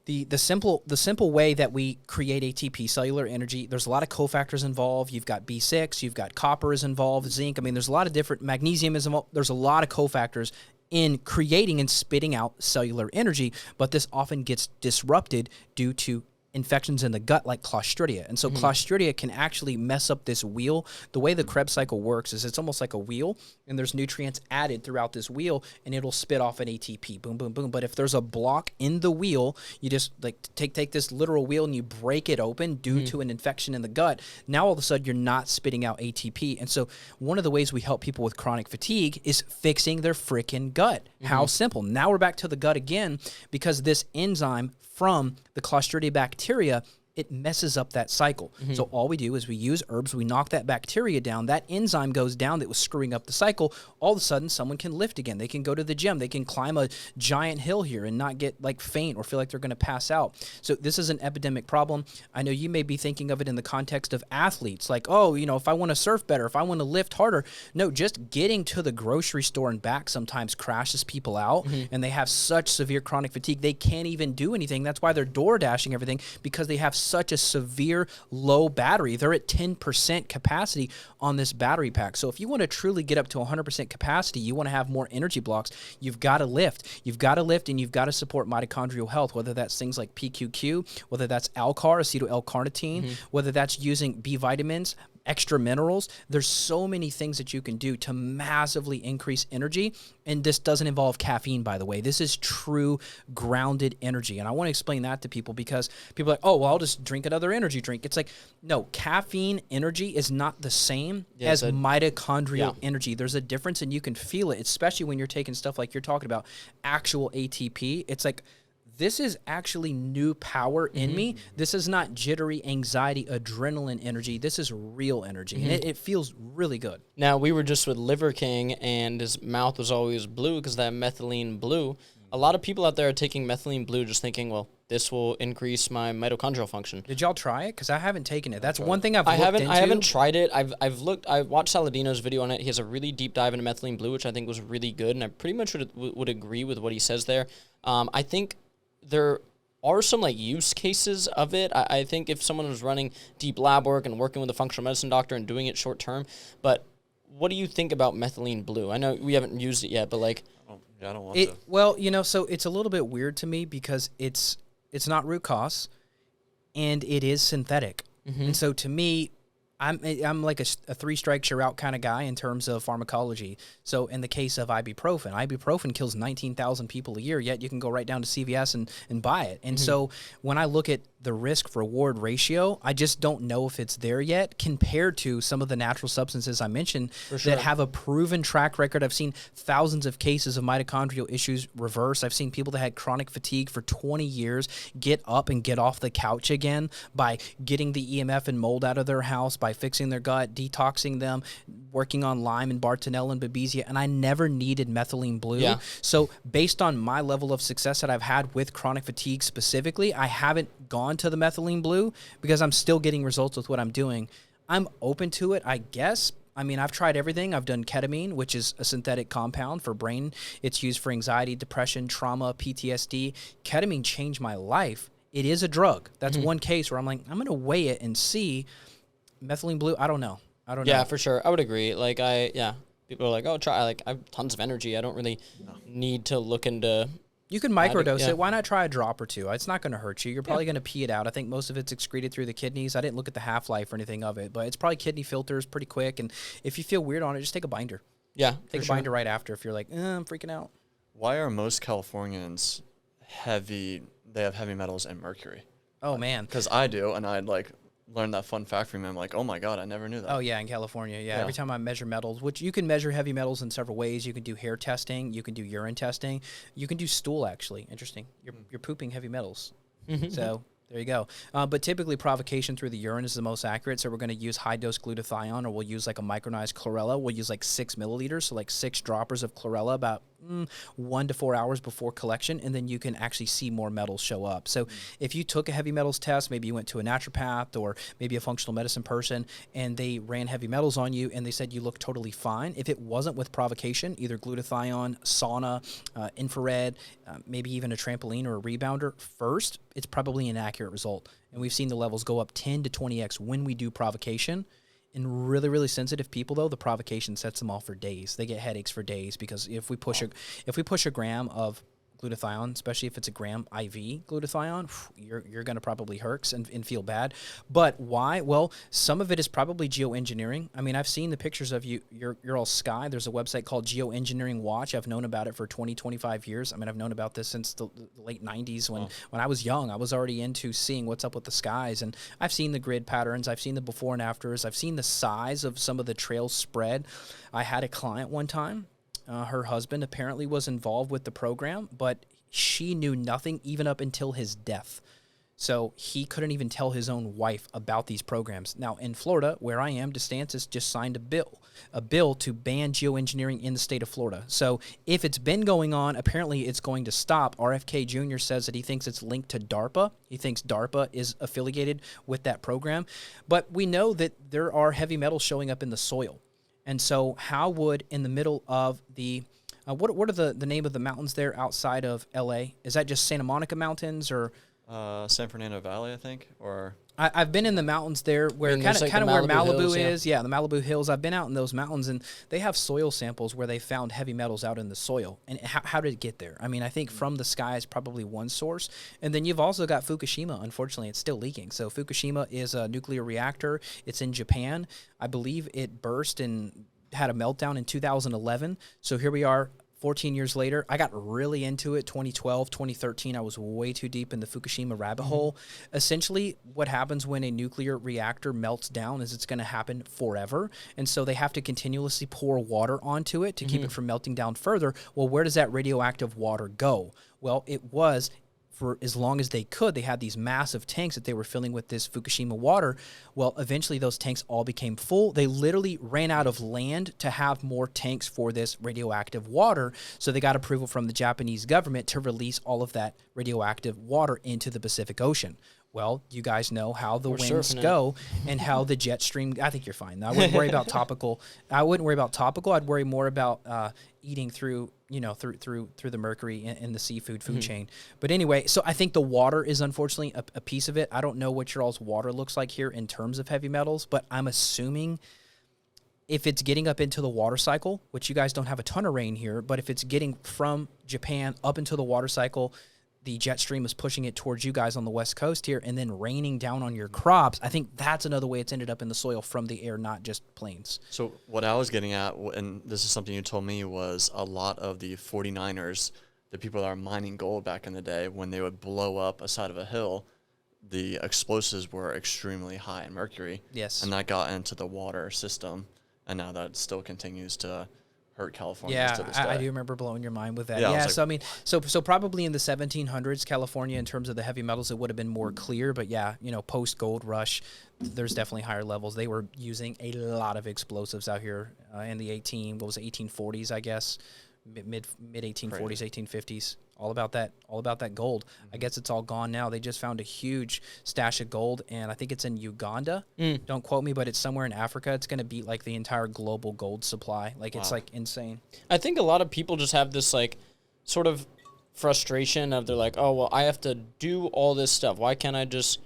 The simple way that we create ATP, cellular energy, there's a lot of cofactors involved. You've got B6, you've got copper is involved, zinc. I mean, there's a lot of different, magnesium is involved. There's a lot of cofactors in creating and spitting out cellular energy, but this often gets disrupted due to infections in the gut like Clostridia. And so Clostridia can actually mess up this wheel. The way the Krebs cycle works is it's almost like a wheel, and there's nutrients added throughout this wheel, and it'll spit off an ATP. Boom, boom, boom. But if there's a block in the wheel, you just like take this literal wheel and you break it open due to an infection in the gut. Now all of a sudden you're not spitting out ATP. And so one of the ways we help people with chronic fatigue is fixing their freaking gut. How simple. Now we're back to the gut again because this enzyme from the Clostridia bacteria, it messes up that cycle. So all we do is we use herbs, we knock that bacteria down, that enzyme goes down that was screwing up the cycle. All of a sudden, someone can lift again. They can go to the gym. They can climb a giant hill here and not get like faint or feel like they're going to pass out. So this is an epidemic problem. I know you may be thinking of it in the context of athletes, like, oh, if I want to surf better, if I want to lift harder. No, just getting to the grocery store and back sometimes crashes people out, and they have such severe chronic fatigue, they can't even do anything. That's why they're door dashing everything, because they have such a severe low battery. They're at 10% capacity on this battery pack. So if you want to truly get up to 100% capacity, you want to have more energy blocks, you've got to lift. You've got to lift, and you've got to support mitochondrial health, whether that's things like PQQ, whether that's Alcar, acetyl L-carnitine, whether that's using B vitamins, extra minerals. There's so many things that you can do to massively increase energy. And this doesn't involve caffeine, by the way. This is true grounded energy. And I want to explain that to people because people are like, oh, well, I'll just drink another energy drink. It's like, no, caffeine energy is not the same as mitochondrial energy. There's a difference, and you can feel it, especially when you're taking stuff like you're talking about, actual ATP. It's like this is actually new power in me. This is not jittery anxiety, adrenaline energy. This is real energy, and it feels really good. Now, we were just with Liver King, and his mouth was always blue because that methylene blue. A lot of people out there are taking methylene blue just thinking, well, this will increase my mitochondrial function. Did y'all try it? Because I haven't taken it. That's one thing I've looked into. I haven't tried it. I've looked. I watched Saladino's video on it. He has a really deep dive into methylene blue, which I think was really good, and I pretty much would agree with what he says there. I think there are some like use cases of it. I think if someone was running deep lab work and working with a functional medicine doctor and doing it short term, but what do you think about methylene blue? I know we haven't used it yet, but like, I don't want to. Well, so it's a little bit weird to me because it's not root cause, and it is synthetic. And so to me, I'm like a 3 strikes you're out kind of guy in terms of pharmacology. So in the case of ibuprofen kills 19,000 people a year, yet you can go right down to CVS and buy it. And so when I look at the risk-reward ratio, I just don't know if it's there yet compared to some of the natural substances I mentioned that have a proven track record. I've seen thousands of cases of mitochondrial issues reverse. I've seen people that had chronic fatigue for 20 years get up and get off the couch again by getting the EMF and mold out of their house, by fixing their gut, detoxing them, working on Lyme and Bartonella and Babesia, and I never needed methylene blue. Yeah. So based on my level of success that I've had with chronic fatigue specifically, I haven't gone to the methylene blue because I'm still getting results with what I'm doing. I'm open to it, I guess. I mean, I've tried everything. I've done ketamine, which is a synthetic compound for brain. It's used for anxiety, depression, trauma, PTSD. Ketamine changed my life. It is a drug. That's one case where I'm like, I'm going to weigh it and see. Methylene blue, I don't know. Yeah, for sure. I would agree. Like, people are like, oh, try. Like, I have tons of energy. I don't really need to look into. You can microdose it. Why not try a drop or two? It's not going to hurt you. You're probably going to pee it out. I think most of it's excreted through the kidneys. I didn't look at the half-life or anything of it, but it's probably kidney filters pretty quick. And if you feel weird on it, just take a binder. Yeah, take a binder right after if you're like, I'm freaking out. Why are most Californians heavy? They have heavy metals and mercury. Oh, man. Because I do, and I'd like learned that fun fact from him. I'm like, oh my God, I never knew that. Oh yeah, in California, yeah. Every time I measure metals, which you can measure heavy metals in several ways. You can do hair testing, you can do urine testing, you can do stool actually. Interesting. You're pooping heavy metals. So there you go. But typically provocation through the urine is the most accurate. So we're going to use high dose glutathione, or we'll use like a micronized chlorella. We'll use like 6 milliliters, so like 6 droppers of chlorella about 1 to 4 hours before collection, and then you can actually see more metals show up. So if you took a heavy metals test, maybe you went to a naturopath or maybe a functional medicine person, and they ran heavy metals on you and they said you look totally fine. If it wasn't with provocation, either glutathione, sauna, infrared, maybe even a trampoline or a rebounder first, it's probably an accurate result. And we've seen the levels go up 10 to 20x when we do provocation. In really, really sensitive people, though, the provocation sets them off for days. They get headaches for days because if we push a gram of glutathione, especially if it's a gram IV glutathione, you're going to probably hurts and feel bad. But why? Well, some of it is probably geoengineering. I mean, I've seen the pictures of you're all sky. There's a website called Geoengineering Watch. I've known about it for 20, 25 years. I mean, I've known about this since the late 90s when I was young. I was already into seeing what's up with the skies. And I've seen the grid patterns. I've seen the before and afters. I've seen the size of some of the trails spread. I had a client one time. Her husband apparently was involved with the program, but she knew nothing even up until his death. So he couldn't even tell his own wife about these programs. Now, in Florida, where I am, DeSantis just signed a bill to ban geoengineering in the state of Florida. So if it's been going on, apparently it's going to stop. RFK Jr. says that he thinks it's linked to DARPA. He thinks DARPA is affiliated with that program. But we know that there are heavy metals showing up in the soil. And so how would, in the middle of the, what are the name of the mountains there outside of L.A.? Is that just Santa Monica Mountains or? San Fernando Valley, I think, or? I've been in the mountains there where kind of where Malibu is. Yeah, the Malibu Hills. I've been out in those mountains, and they have soil samples where they found heavy metals out in the soil. And how did it get there? I mean, I think from the sky is probably one source. And then you've also got Fukushima. Unfortunately, it's still leaking. So Fukushima is a nuclear reactor. It's in Japan. I believe it burst and had a meltdown in 2011. So here we are. 14 years later, I got really into it. 2012, 2013, I was way too deep in the Fukushima rabbit hole. Essentially, what happens when a nuclear reactor melts down is it's going to happen forever. And so they have to continuously pour water onto it to keep it from melting down further. Well, where does that radioactive water go? Well, it was for as long as they could. They had these massive tanks that they were filling with this Fukushima water. Well, eventually those tanks all became full. They literally ran out of land to have more tanks for this radioactive water. So they got approval from the Japanese government to release all of that radioactive water into the Pacific Ocean. Well, you guys know how the winds go and how the jet stream. I think you're fine. I wouldn't worry about topical. I'd worry more about eating through the mercury in the seafood food chain. But anyway, so I think the water is unfortunately a piece of it. I don't know what your all's water looks like here in terms of heavy metals, but I'm assuming if it's getting up into the water cycle, which you guys don't have a ton of rain here, but if it's getting from Japan up into the water cycle, the jet stream is pushing it towards you guys on the West Coast here and then raining down on your crops. I think that's another way it's ended up in the soil from the air, not just planes. So what I was getting at, and this is something you told me, was a lot of the 49ers, the people that are mining gold back in the day, when they would blow up a side of a hill, the explosives were extremely high in mercury. Yes. And that got into the water system, and now that still continues to hurt California to this day. I do remember blowing your mind with that. Yeah, So I mean, so probably in the 1700s, California, in terms of the heavy metals, it would have been more clear. But yeah, post gold rush, there's definitely higher levels. They were using a lot of explosives out here in the 1840s, I guess, mid 1840s, 1850s. All about that gold. I guess it's all gone now. They just found a huge stash of gold, and I think it's in Uganda. Don't quote me, but it's somewhere in Africa. It's going to beat like the entire global gold supply. Like it's like insane. I think a lot of people just have this like sort of frustration of they're like, oh well, I have to do all this stuff. Why can't I just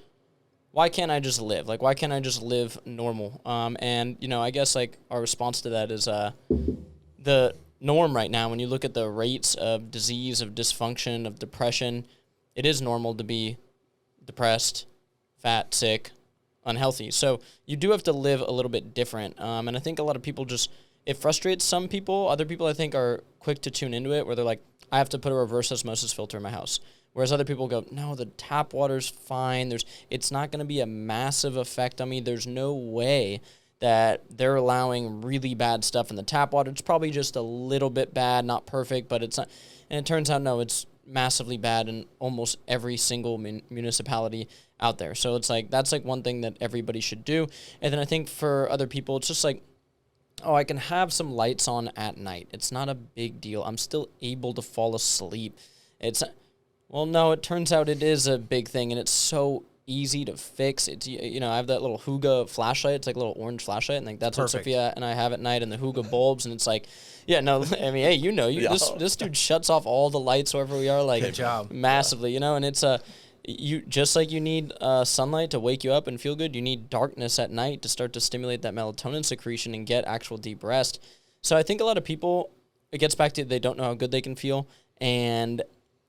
live? Like why can't I just live normal? And I guess like our response to that is the norm right now, when you look at the rates of disease, of dysfunction, of depression, it is normal to be depressed, fat, sick, unhealthy. So you do have to live a little bit different. And I think a lot of people it frustrates some people. Other people I think are quick to tune into it, where they're like, I have to put a reverse osmosis filter in my house. Whereas other people go, no, the tap water's fine. It's not going to be a massive effect on me. There's no way that they're allowing really bad stuff in the tap water. It's probably just a little bit bad, not perfect, but it's not. And it turns out, no, it's massively bad in almost every single municipality out there. So it's like, that's like one thing that everybody should do. And then I think for other people, it's just like, oh, I can have some lights on at night. It's not a big deal. I'm still able to fall asleep. Well, no, it turns out it is a big thing, and it's so easy to fix. It's I have that little Huga flashlight. It's like a little orange flashlight, and like that's Perfect. what Sophia and I have at night, and the Huga bulbs, and it's like, yeah, no, I mean, hey, this dude shuts off all the lights wherever we are, like Good job. massively, and it's you just like you need sunlight to wake you up and feel good. You need darkness at night to start to stimulate that melatonin secretion and get actual deep rest. So I think a lot of people, it gets back to they don't know how good they can feel, and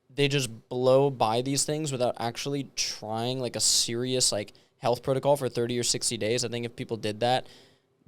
they just blow by these things without actually trying like a serious like health protocol for 30 or 60 days. I think if people did that,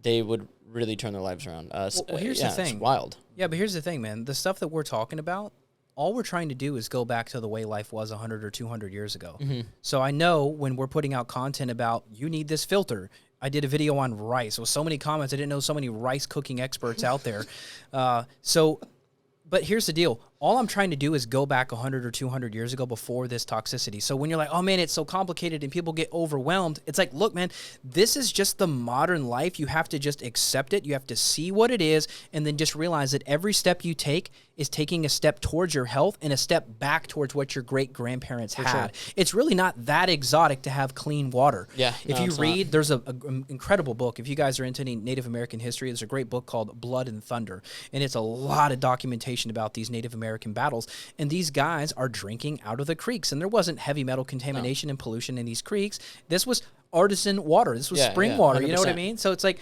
they would really turn their lives around. Well, here's the thing. It's wild. Yeah, but here's the thing, man. The stuff that we're talking about, all we're trying to do is go back to the way life was 100 or 200 years ago. Mm-hmm. So I know when we're putting out content about you need this filter, I did a video on rice with so many comments. I didn't know so many rice cooking experts out there. But here's the deal. All I'm trying to do is go back 100 or 200 years ago before this toxicity. So when you're like, oh, man, it's so complicated and people get overwhelmed, it's like, look, man, this is just the modern life. You have to just accept it. You have to see what it is and then just realize that every step you take is taking a step towards your health and a step back towards what your great-grandparents had. Sure. It's really not that exotic to have clean water. Yeah. If you read, there's an incredible book. If you guys are into any Native American history, there's a great book called Blood and Thunder. And it's a lot of documentation about these Native American battles, and these guys are drinking out of the creeks, and there wasn't heavy metal contamination and pollution in these creeks. This was artisan water. This was spring water. 100%. You know what I mean? So it's like,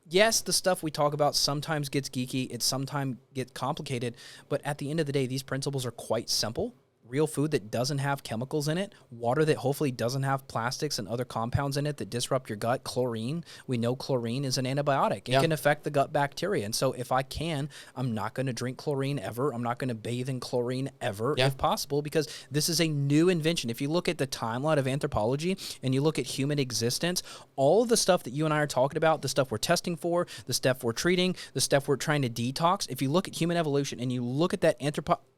yes, the stuff we talk about sometimes gets geeky, it sometimes gets complicated, but at the end of the day, these principles are quite simple. Real food that doesn't have chemicals in it, water that hopefully doesn't have plastics and other compounds in it that disrupt your gut, chlorine. We know chlorine is an antibiotic. It can affect the gut bacteria. And so if I can, I'm not going to drink chlorine ever. I'm not going to bathe in chlorine ever if possible, because this is a new invention. If you look at the timeline of anthropology and you look at human existence, all of the stuff that you and I are talking about, the stuff we're testing for, the stuff we're treating, the stuff we're trying to detox, if you look at human evolution and you look at that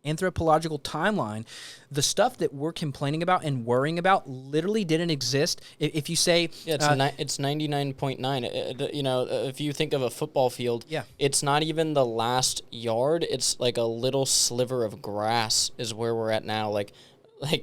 anthropological timeline, the stuff that we're complaining about and worrying about literally didn't exist. If you say... Yeah, it's 99.9. You know, if you think of a football field, Yeah. it's not even the last yard. It's like a little sliver of grass is where we're at now. Like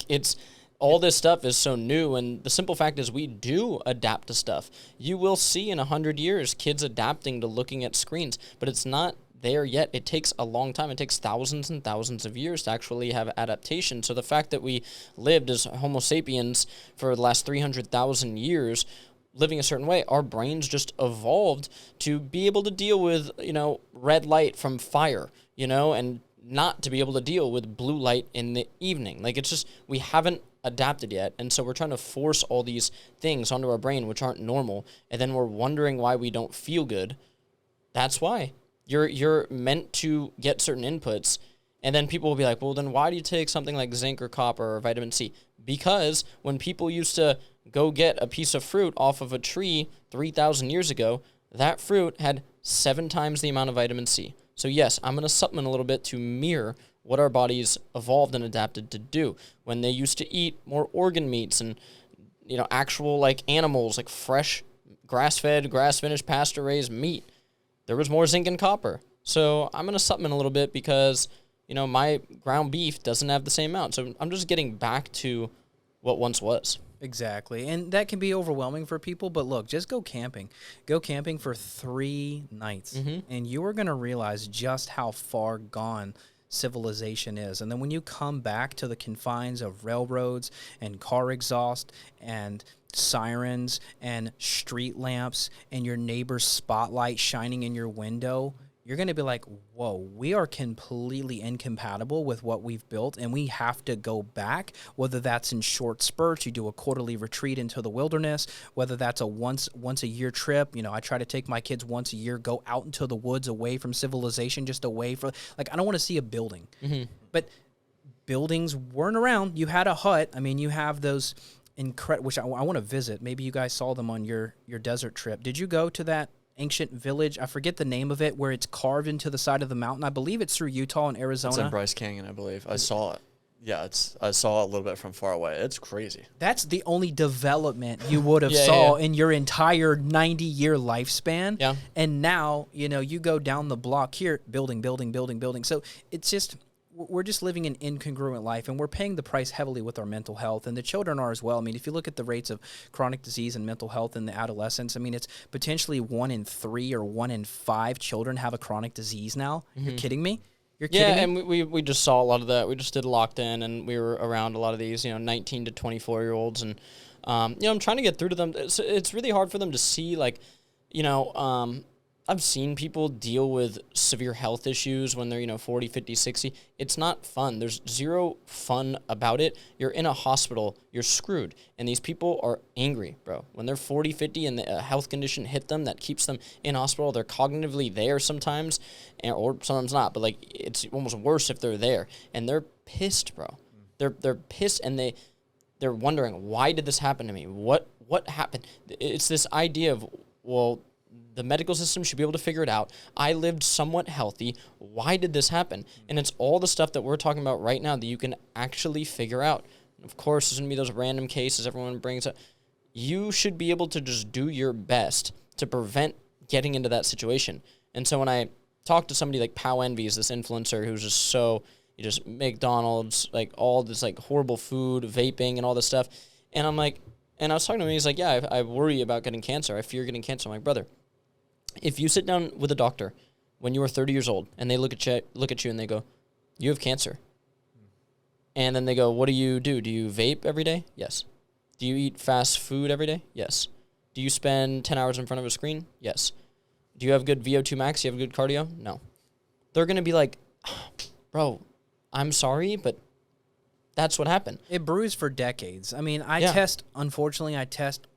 it's... All this stuff is so new, and the simple fact is we do adapt to stuff. You will see in 100 years kids adapting to looking at screens, but it's not there yet. It takes a long time. It takes thousands and thousands of years to actually have adaptation. So the fact that we lived as Homo sapiens for the last 300,000 years living a certain way, our brains just evolved to be able to deal with, you know, red light from fire, you know, and not to be able to deal with blue light in the evening. Like, it's just, we haven't adapted yet, and so we're trying to force all these things onto our brain which aren't normal, and then we're wondering why we don't feel good. That's why. You're meant to get certain inputs, and then people will be like, well, then why do you take something like zinc or copper or vitamin C? Because when people used to go get a piece of fruit off of a tree 3,000 years ago, that fruit had 7 times the amount of vitamin C. So yes, I'm going to supplement a little bit to mirror what our bodies evolved and adapted to do. When they used to eat more organ meats and, you know, actual like animals, like fresh, grass-fed, grass-finished, pasture-raised meat, there was more zinc and copper. So I'm going to supplement a little bit because, you know, my ground beef doesn't have the same amount. So I'm just getting back to what once was. Exactly. And that can be overwhelming for people, but look, just go camping. Go camping for 3 nights, and you are going to realize just how far gone civilization is. And then when you come back to the confines of railroads and car exhaust and sirens and street lamps and your neighbor's spotlight shining in your window, you're going to be like, whoa, we are completely incompatible with what we've built, and we have to go back, whether that's in short spurts, you do a quarterly retreat into the wilderness, whether that's a once a year trip. You know, I try to take my kids once a year, go out into the woods away from civilization, just away from, like, I don't want to see a building. But buildings weren't around. You had a hut. I mean, you have those incredible, which I want to visit. Maybe you guys saw them on your desert trip. Did you go to that ancient village? I forget the name of it, where it's carved into the side of the mountain. I believe it's through Utah and Arizona. It's in Bryce Canyon, I believe. I saw it. Yeah, I saw it a little bit from far away. It's crazy. That's the only development you would have saw in your entire 90-year lifespan. Yeah. And now, you know, you go down the block here, building. So it's just, we're just living an incongruent life, and we're paying the price heavily with our mental health, and the children are as well. I mean, if you look at the rates of chronic disease and mental health in the adolescents, I mean, it's potentially 1 in 3 or 1 in 5 children have a chronic disease now. You're kidding me? You're kidding me? And we just saw a lot of that. We just did Locked In, and we were around a lot of these, you know, 19 to 24-year-olds, and, you know, I'm trying to get through to them. It's really hard for them to see, like, you know, I've seen people deal with severe health issues when they're, you know, 40, 50, 60. It's not fun. There's zero fun about it. You're in a hospital. You're screwed. And these people are angry, bro. When they're 40, 50 and a health condition hit them that keeps them in hospital, they're cognitively there sometimes, or sometimes not. But, like, it's almost worse if they're there. And they're pissed, bro. They're pissed, and they're wondering, why did this happen to me? What happened? It's this idea of, well, the medical system should be able to figure it out. I lived somewhat healthy. Why did this happen? And it's all the stuff that we're talking about right now that you can actually figure out. Of course, there's going to be those random cases everyone brings up. You should be able to just do your best to prevent getting into that situation. And so when I talk to somebody like Pow Envy's, this influencer who's just so, you just McDonald's, like all this like horrible food, vaping and all this stuff. And I'm like, and I was talking to him, he's like, yeah, I worry about getting cancer. I fear getting cancer. I'm like, brother, if you sit down with a doctor when you were 30 years old and they look at you and they go, you have cancer. And then they go, what do you do? Do you vape every day? Yes. Do you eat fast food every day? Yes. Do you spend 10 hours in front of a screen? Yes. Do you have good VO2 max? Do you have good cardio? No. They're going to be like, bro, I'm sorry, but that's what happened. It brews for decades. I mean, I test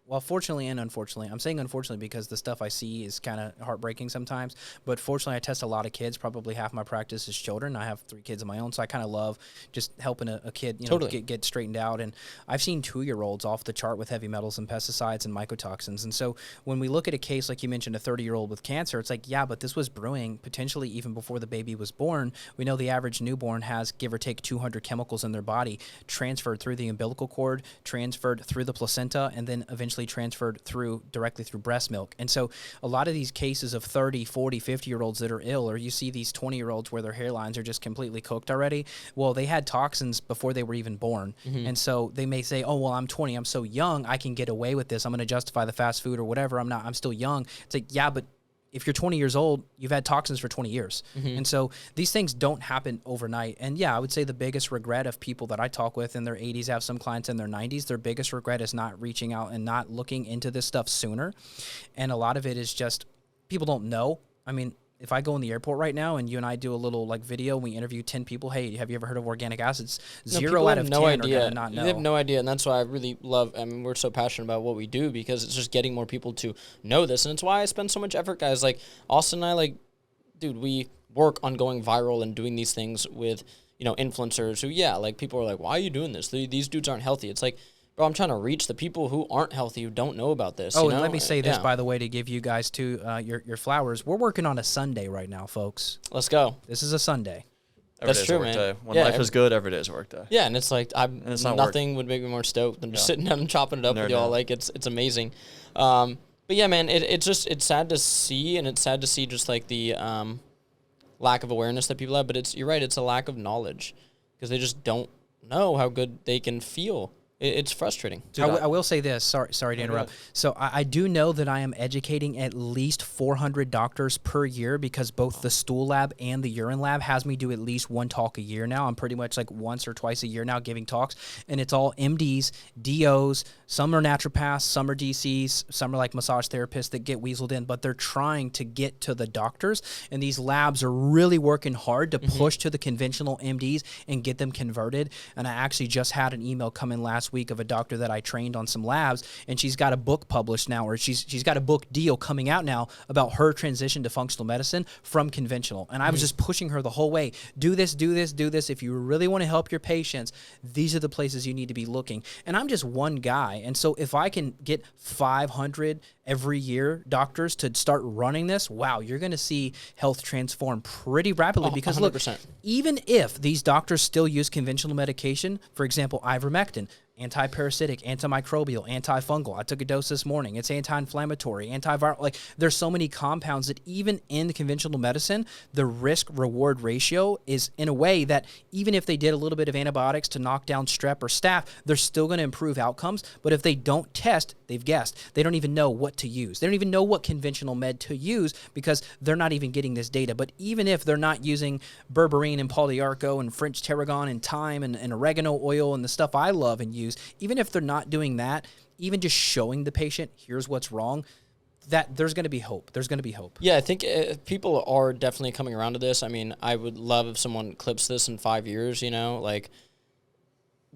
well, fortunately and unfortunately, I'm saying unfortunately because the stuff I see is kind of heartbreaking sometimes. But fortunately, I test a lot of kids. Probably half my practice is children. I have 3 kids of my own, so I kind of love just helping a kid, you know, Totally. get straightened out. And I've seen 2-year-olds off the chart with heavy metals and pesticides and mycotoxins. And so when we look at a case like you mentioned, a 30-year-old with cancer, it's like, yeah, but this was brewing potentially even before the baby was born. We know the average newborn has, give or take, 200 chemicals in their body transferred through the umbilical cord, transferred through the placenta, and then eventually transferred directly through breast milk. And so a lot of these cases of 30, 40, 50-year-olds that are ill, or you see these 20-year-olds where their hairlines are just completely cooked already, well, they had toxins before they were even born. And so they may say, oh, well, I'm 20, I'm so young, I can get away with this, I'm going to justify the fast food or whatever, I'm still young. It's like, yeah, but if you're 20 years old, you've had toxins for 20 years. And so these things don't happen overnight. And yeah, I would say the biggest regret of people that I talk with in their 80s, have some clients in their 90s, their biggest regret is not reaching out and not looking into this stuff sooner. And a lot of it is just people don't know. I mean, if I go in the airport right now and you and I do a little like video, we interview 10 people, hey, have you ever heard of organic acids? No, 0 people out have of no 10 idea. are going to not know. They have no idea, and that's why I really love, I mean, we're so passionate about what we do because it's just getting more people to know this, and it's why I spend so much effort, guys. Like, Austin and I, like, dude, we work on going viral and doing these things with, you know, influencers who, yeah, like, people are like, why are you doing this? These dudes aren't healthy. It's like, bro, I'm trying to reach the people who aren't healthy, who don't know about this. Oh, you and know? let me say this, Yeah. by the way, to give you guys too your flowers. We're working on a Sunday right now, folks. Let's go. This is a Sunday. Every That's day's true, a work man. day. When Yeah, life is good, every day is a work day. Yeah, and it's like it's not nothing would make me more stoked than just sitting down and chopping it up with No. y'all. Like it's amazing. But yeah, man, it's sad to see, and it's sad to see just like the lack of awareness that people have. But you're right, it's a lack of knowledge because they just don't know how good they can feel. It's frustrating. I will say this. Sorry to interrupt. ahead. So I do know that I am educating at least 400 doctors per year because both the stool lab and the urine lab has me do at least 1 talk a year now. I'm pretty much like once or twice a year now giving talks, and it's all MDs, DOs. Some are naturopaths, some are DCs, some are like massage therapists that get weaseled in, but they're trying to get to the doctors, and these labs are really working hard to push to the conventional MDs and get them converted. And I actually just had an email come in last week of a doctor that I trained on some labs, and she's got a book published now, or she's got a book deal coming out now about her transition to functional medicine from conventional. And I was just pushing her the whole way. Do this, do this, do this. If you really want to help your patients, these are the places you need to be looking. And I'm just one guy. And so if I can get 500 every year doctors to start running this, wow, you're going to see health transform pretty rapidly. Because 100%. look, even if these doctors still use conventional medication, for example, ivermectin, anti-parasitic, antimicrobial, antifungal. I took a dose this morning. It's anti-inflammatory, antiviral. Like, there's so many compounds that even in the conventional medicine, the risk-reward ratio is in a way that even if they did a little bit of antibiotics to knock down strep or staph, they're still going to improve outcomes. But if they don't test, they've guessed. They don't even know what to use. They don't even know what conventional med to use because they're not even getting this data. But even if they're not using berberine and polyarco and French tarragon and thyme and oregano oil and the stuff I love and use, even if they're not doing that, even just showing the patient, here's what's wrong, that there's going to be hope. There's going to be hope. Yeah, I think people are definitely coming around to this. I mean, I would love if someone clips this in 5 years, you know, like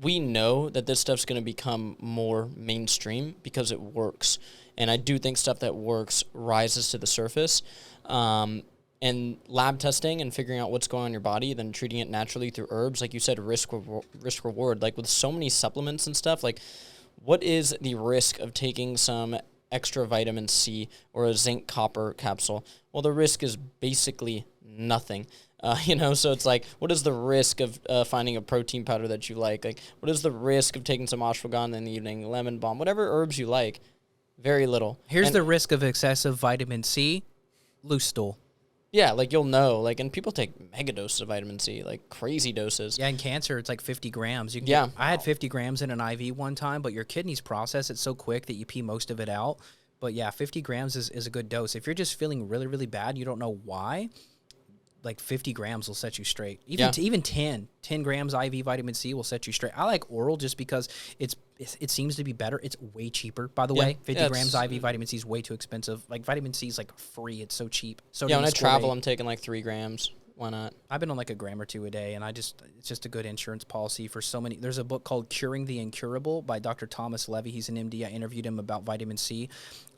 we know that this stuff's going to become more mainstream because it works. And I do think stuff that works rises to the surface. And lab testing and figuring out what's going on in your body, then treating it naturally through herbs, like you said, risk reward. Like with so many supplements and stuff, like what is the risk of taking some extra vitamin C or a zinc copper capsule? Well, the risk is basically nothing. You know, so it's like, what is the risk of finding a protein powder that you like? Like, what is the risk of taking some ashwagandha in the evening, lemon balm, whatever herbs you like? Very little. Here's the risk of excessive vitamin C: loose stool. Yeah, like you'll know, like, and people take mega doses of vitamin C, like crazy doses. Yeah, in cancer, it's like 50 grams. You can Yeah. I had 50 grams in an IV one time, but your kidneys process it so quick that you pee most of it out. But yeah, 50 grams is a good dose. If you're just feeling really, really bad, you don't know why, like 50 grams will set you straight. Even 10 grams IV vitamin C will set you straight. I like oral just because it seems to be better. It's way cheaper, by the way. 50 grams IV vitamin C is way too expensive. Like vitamin C is like free. It's so cheap. So Yeah, when I travel, I'm taking like 3 grams Why not? I've been on like a gram or two a day, and it's just a good insurance policy for so many. There's a book called Curing the Incurable by Dr. Thomas Levy. He's an MD. I interviewed him about vitamin C.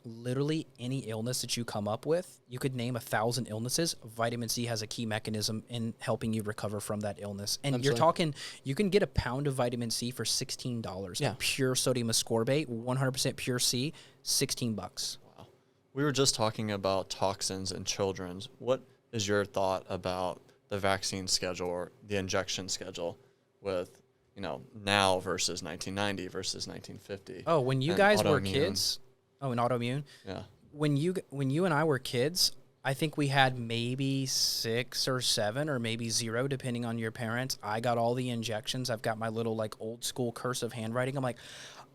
Literally any illness that you come up with, you could name 1,000 illnesses. Vitamin C has a key mechanism in helping you recover from that illness. And Absolutely. you're talking, you can get a pound of vitamin C for $16. Yeah. Pure sodium ascorbate, 100% pure C, $16. Wow. We were just talking about toxins in children. What is your thought about the vaccine schedule or the injection schedule with, now versus 1990 versus 1950? Oh, when you guys were kids, in autoimmune? Yeah. When you and I were kids, I think we had maybe 6 or 7 or maybe 0, depending on your parents. I got all the injections. I've got my little like old school cursive handwriting. I'm like,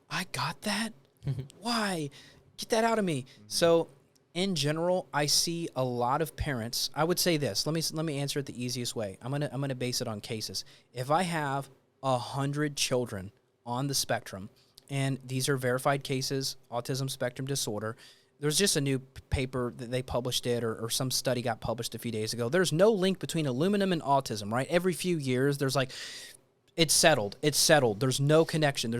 I got that? Why? Get that out of me. So in general, I see a lot of parents. I would say this. Let me answer it the easiest way. I'm gonna base it on cases. If I have 100 children on the spectrum, and these are verified cases, autism spectrum disorder. There's just a new paper that they published it, or some study got published a few days ago. There's no link between aluminum and autism, right? Every few years, there's like, it's settled. There's no connection.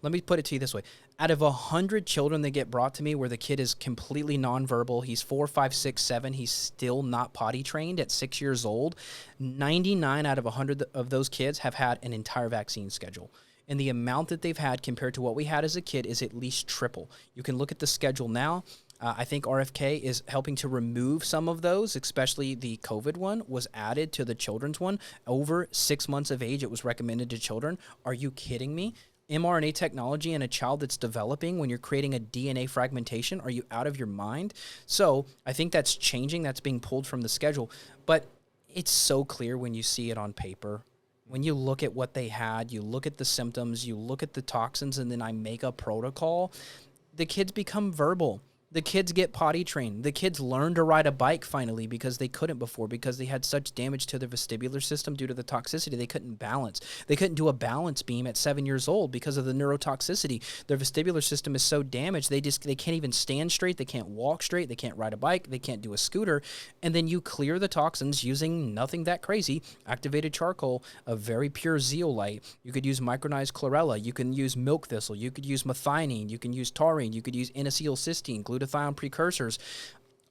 Let me put it to you this way. Out of 100 children that get brought to me where the kid is completely nonverbal, he's 4, 5, 6, 7, he's still not potty trained at 6 years old, 99 out of 100 of those kids have had an entire vaccine schedule. And the amount that they've had compared to what we had as a kid is at least triple. You can look at the schedule now. I think RFK is helping to remove some of those, especially the COVID one was added to the children's one. Over 6 months of age, it was recommended to children. Are you kidding me? mRNA technology in a child that's developing when you're creating a DNA fragmentation? Are you out of your mind? So I think that's changing. That's being pulled from the schedule. But it's so clear when you see it on paper. When you look at what they had, you look at the symptoms, you look at the toxins, and then I make a protocol, the kids become verbal. The kids get potty trained. The kids learn to ride a bike finally because they couldn't before, because they had such damage to their vestibular system due to the toxicity. They couldn't balance. They couldn't do a balance beam at 7 years old because of the neurotoxicity. Their vestibular system is so damaged, they can't even stand straight. They can't walk straight. They can't ride a bike. They can't do a scooter. And then you clear the toxins using nothing that crazy. Activated charcoal, a very pure zeolite. You could use micronized chlorella. You can use milk thistle. You could use methionine. You can use taurine. You could use N-acetylcysteine, glutathione precursors.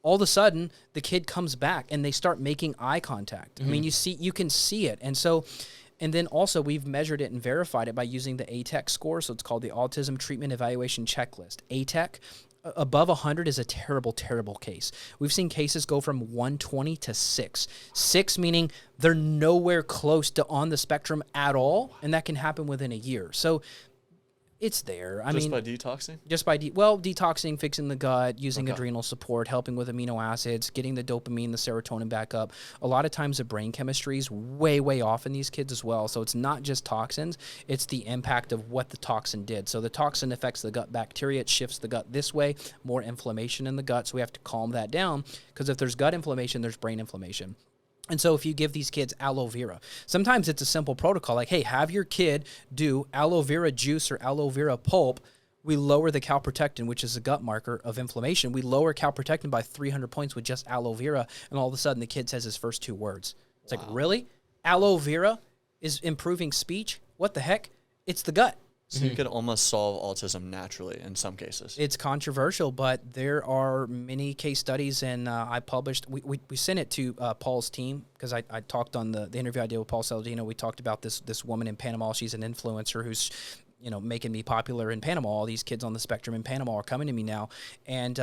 All of a sudden, the kid comes back and they start making eye contact. Mm-hmm. I mean, you can see it. And then also we've measured it and verified it by using the ATEC score. So it's called the Autism Treatment Evaluation Checklist. ATEC, above 100 is a terrible, terrible case. We've seen cases go from 120 to 6. 6 meaning they're nowhere close to on the spectrum at all, and that can happen within a year. So it's there. Just by detoxing? Just by detoxing, fixing the gut, using adrenal support, helping with amino acids, getting the dopamine, the serotonin back up. A lot of times the brain chemistry is way, way off in these kids as well. So it's not just toxins, it's the impact of what the toxin did. So the toxin affects the gut bacteria, it shifts the gut this way, more inflammation in the gut. So we have to calm that down, because if there's gut inflammation, there's brain inflammation. And so if you give these kids aloe vera, sometimes it's a simple protocol like, hey, have your kid do aloe vera juice or aloe vera pulp. We lower the calprotectin, which is a gut marker of inflammation. We lower calprotectin by 300 points with just aloe vera, and all of a sudden the kid says his first 2 words. It's like, really? Aloe vera is improving speech? What the heck? It's the gut. So you could almost solve autism naturally in some cases. It's controversial, but there are many case studies, and I published. We sent it to Paul's team, because I talked on the interview I did with Paul Saladino. We talked about this woman in Panama. She's an influencer who's making me popular in Panama. All these kids on the spectrum in Panama are coming to me now, and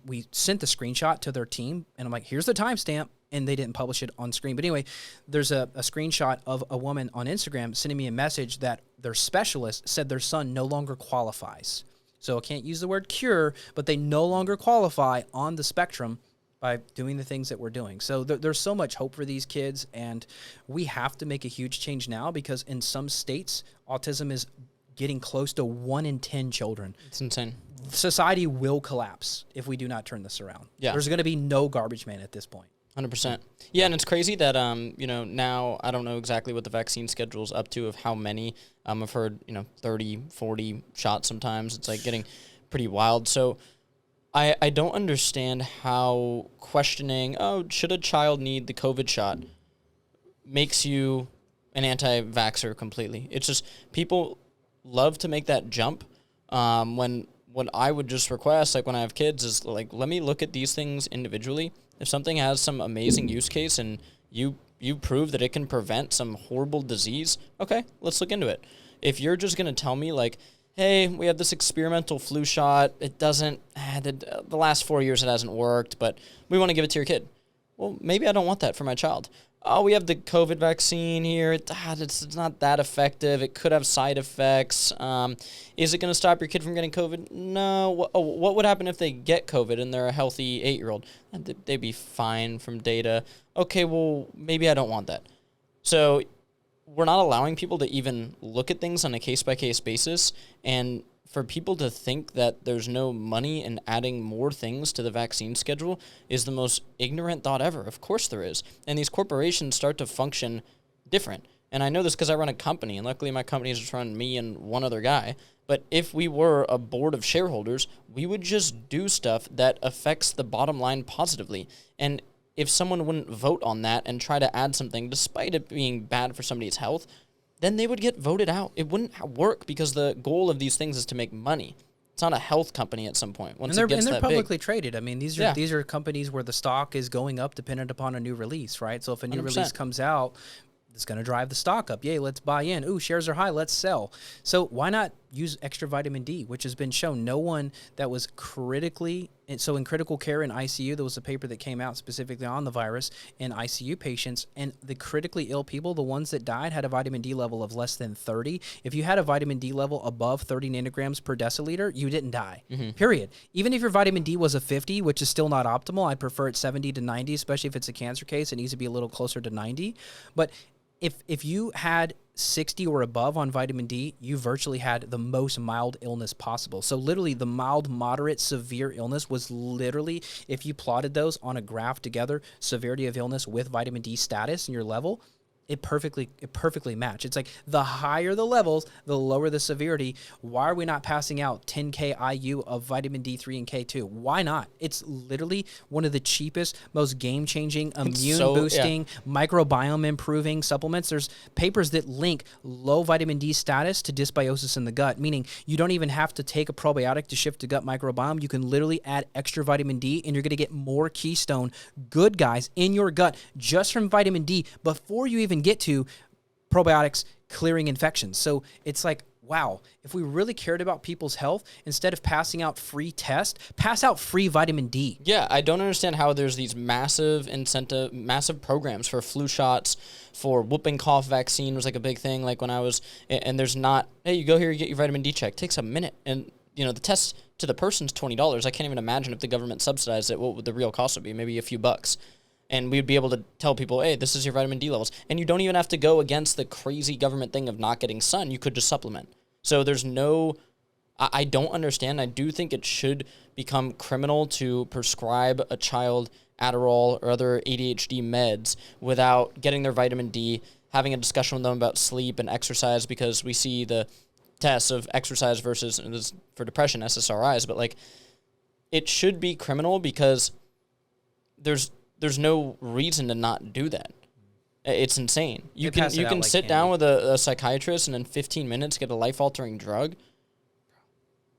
we sent the screenshot to their team, and I'm like, here's the timestamp. And they didn't publish it on screen. But anyway, there's a screenshot of a woman on Instagram sending me a message that their specialist said their son no longer qualifies. So I can't use the word cure, but they no longer qualify on the spectrum by doing the things that we're doing. So there's so much hope for these kids, and we have to make a huge change now, because in some states, autism is getting close to 1 in 10 children. It's insane. Society will collapse if we do not turn this around. Yeah. There's going to be no garbage man at this point. 100%. Yeah, and it's crazy that, now I don't know exactly what the vaccine schedule is up to of how many. I've heard, 30, 40 shots sometimes. It's like getting pretty wild. So I don't understand how questioning, oh, should a child need the COVID shot, makes you an anti-vaxxer completely. It's just people love to make that jump. When what I would just request, like when I have kids, is like, let me look at these things individually. If something has some amazing use case and you prove that it can prevent some horrible disease, okay, let's look into it. If you're just going to tell me like, hey, we have this experimental flu shot, it doesn't, the last 4 years it hasn't worked, but we want to give it to your kid. Well, maybe I don't want that for my child. Oh, we have the COVID vaccine here. It's not that effective. It could have side effects. Is it going to stop your kid from getting COVID? No. What would happen if they get COVID and they're a healthy 8-year-old? They'd be fine from data. Okay, well, maybe I don't want that. So we're not allowing people to even look at things on a case-by-case basis, and for people to think that there's no money in adding more things to the vaccine schedule is the most ignorant thought ever. Of course there is. And these corporations start to function different. And I know this because I run a company, and luckily my company is just run me and one other guy. But if we were a board of shareholders, we would just do stuff that affects the bottom line positively. And if someone wouldn't vote on that and try to add something, despite it being bad for somebody's health, then they would get voted out. It wouldn't work because the goal of these things is to make money. It's not a health company at some point. Once it gets they're that publicly big. traded. I mean, these are companies where the stock is going up dependent upon a new release, right? So if a new 100%. release comes out, it's going to drive the stock up. Yay, let's buy in. Ooh, shares are high, let's sell. So why not use extra vitamin D, which has been shown. No one that was critically, so in critical care in ICU, there was a paper that came out specifically on the virus in ICU patients, and the critically ill people, the ones that died, had a vitamin D level of less than 30. If you had a vitamin D level above 30 nanograms per deciliter, you didn't die, period. Even if your vitamin D was a 50, which is still not optimal, I'd prefer it 70 to 90, especially if it's a cancer case. It needs to be a little closer to 90. But if you had 60 or above on vitamin D, you virtually had the most mild illness possible. So literally the mild, moderate, severe illness was literally, if you plotted those on a graph together, severity of illness with vitamin D status and your level, it perfectly match. It's like the higher the levels, the lower the severity. Why are we not passing out 10K IU of vitamin D3 and K2? Why not? It's literally one of the cheapest, most game-changing, immune-boosting, microbiome improving supplements. There's papers that link low vitamin D status to dysbiosis in the gut, meaning you don't even have to take a probiotic to shift the gut microbiome. You can literally add extra vitamin D, and you're going to get more keystone good guys in your gut just from vitamin D before you even get to probiotics clearing infections. So it's like, wow, if we really cared about people's health, instead of passing out free tests, pass out free vitamin D. Yeah, I don't understand how there's these massive programs for flu shots, for whooping cough vaccine was like a big thing. Like when I was, and there's not, hey, you go here, you get your vitamin D check. It takes a minute. And, you know, the test to the person's $20. I can't even imagine if the government subsidized it, what would the real cost would be? Maybe a few bucks. And we'd be able to tell people, hey, this is your vitamin D levels. And you don't even have to go against the crazy government thing of not getting sun. You could just supplement. So there's no, I don't understand. I do think it should become criminal to prescribe a child Adderall or other ADHD meds without getting their vitamin D, having a discussion with them about sleep and exercise, because we see the tests of exercise versus, and this is for depression, SSRIs, but like it should be criminal because there's no reason to not do that. It's insane. You can sit down with a psychiatrist and in 15 minutes get a life-altering drug.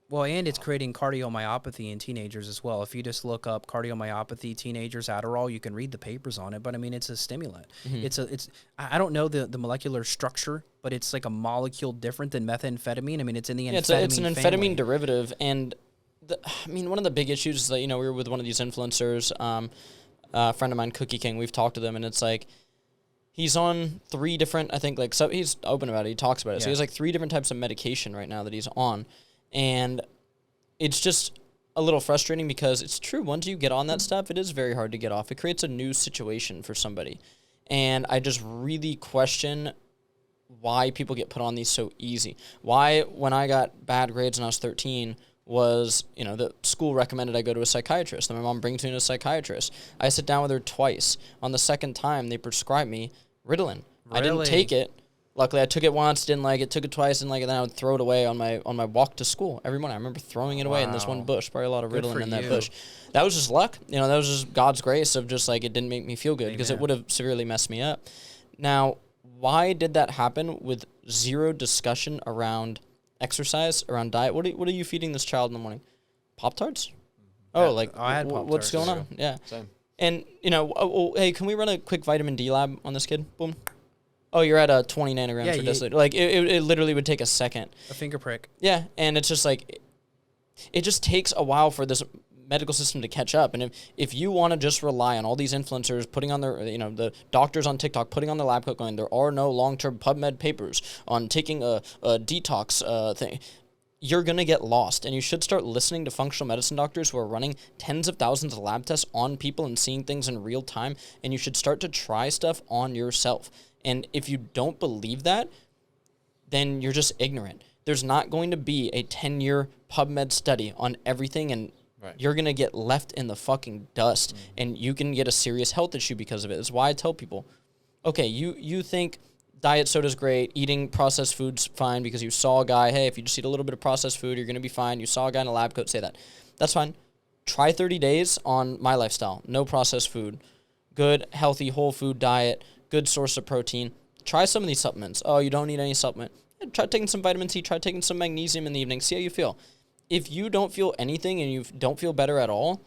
Well, and it's creating cardiomyopathy in teenagers as well. If you just look up cardiomyopathy teenagers Adderall, you can read the papers on it. But I mean, it's a stimulant. It's I don't know the molecular structure, but it's like a molecule different than methamphetamine. I mean, it's in the amphetamine it's an amphetamine family. derivative, and one of the big issues is that we were with one of these influencers. A friend of mine, Cookie King, we've talked to them, and it's like he's on 3 different, I think, like, so he's open about it, he talks about it. Yeah. So he has like 3 different types of medication right now that he's on, and it's just a little frustrating because it's true, once you get on that stuff, it is very hard to get off. It creates a new situation for somebody, and I just really question why people get put on these so easy. Why, when I got bad grades when I was 13, was, the school recommended I go to a psychiatrist. And my mom brings me to a psychiatrist. I sit down with her twice. On the second time, they prescribed me Ritalin. Really? I didn't take it. Luckily, I took it once, didn't like it. Took it twice, didn't like it. Then I would throw it away on my walk to school every morning. I remember throwing it away in this one bush. Probably a lot of Ritalin in that bush. That was just luck. You know, that was just God's grace of just like it didn't make me feel good because it would have severely messed me up. Now, why did that happen with zero discussion around exercise, around diet? What are you feeding this child in the morning? Pop-Tarts? Oh, like I had Pop-Tarts. what's going on? Yeah. Same. And, you know, hey, can we run a quick vitamin D lab on this kid? Boom. Oh, you're at a 20 nanograms per deciliter. Like, it literally would take a second. A finger prick. Yeah, and it's just like, it just takes a while for this medical system to catch up. And if you want to just rely on all these influencers putting on their, you know, the doctors on TikTok putting on their lab coat going, there are no long-term PubMed papers on taking a detox thing, you're going to get lost. And you should start listening to functional medicine doctors who are running tens of thousands of lab tests on people and seeing things in real time. And you should start to try stuff on yourself. And if you don't believe that, then you're just ignorant. There's not going to be a 10-year PubMed study on everything, and you're going to get left in the fucking dust, and you can get a serious health issue because of it. That's why I tell people, okay, you think diet soda's great, eating processed food's fine because you saw a guy, hey, if you just eat a little bit of processed food, you're going to be fine. You saw a guy in a lab coat say that. That's fine. Try 30 days on my lifestyle. No processed food. Good, healthy, whole food diet. Good source of protein. Try some of these supplements. Oh, you don't need any supplement. Try taking some vitamin C. Try taking some magnesium in the evening. See how you feel. If you don't feel anything and you don't feel better at all,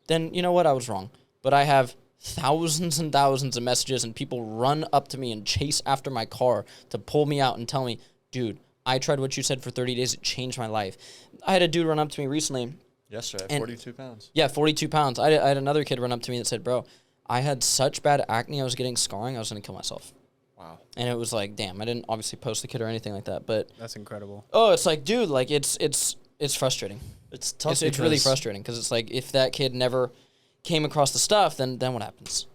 then you know what? I was wrong. But I have thousands and thousands of messages and people run up to me and chase after my car to pull me out and tell me, dude, I tried what you said for 30 days. It changed my life. I had a dude run up to me recently. Yesterday, 42 pounds. Yeah, 42 pounds. I had another kid run up to me that said, bro, I had such bad acne, I was getting scarring, I was going to kill myself. Wow. And it was like, damn, I didn't obviously post the kid or anything like that, but... That's incredible. Oh, it's like, dude, like, it's frustrating. It's tough. It's really frustrating, because it's like, if that kid never came across the stuff, then what happens?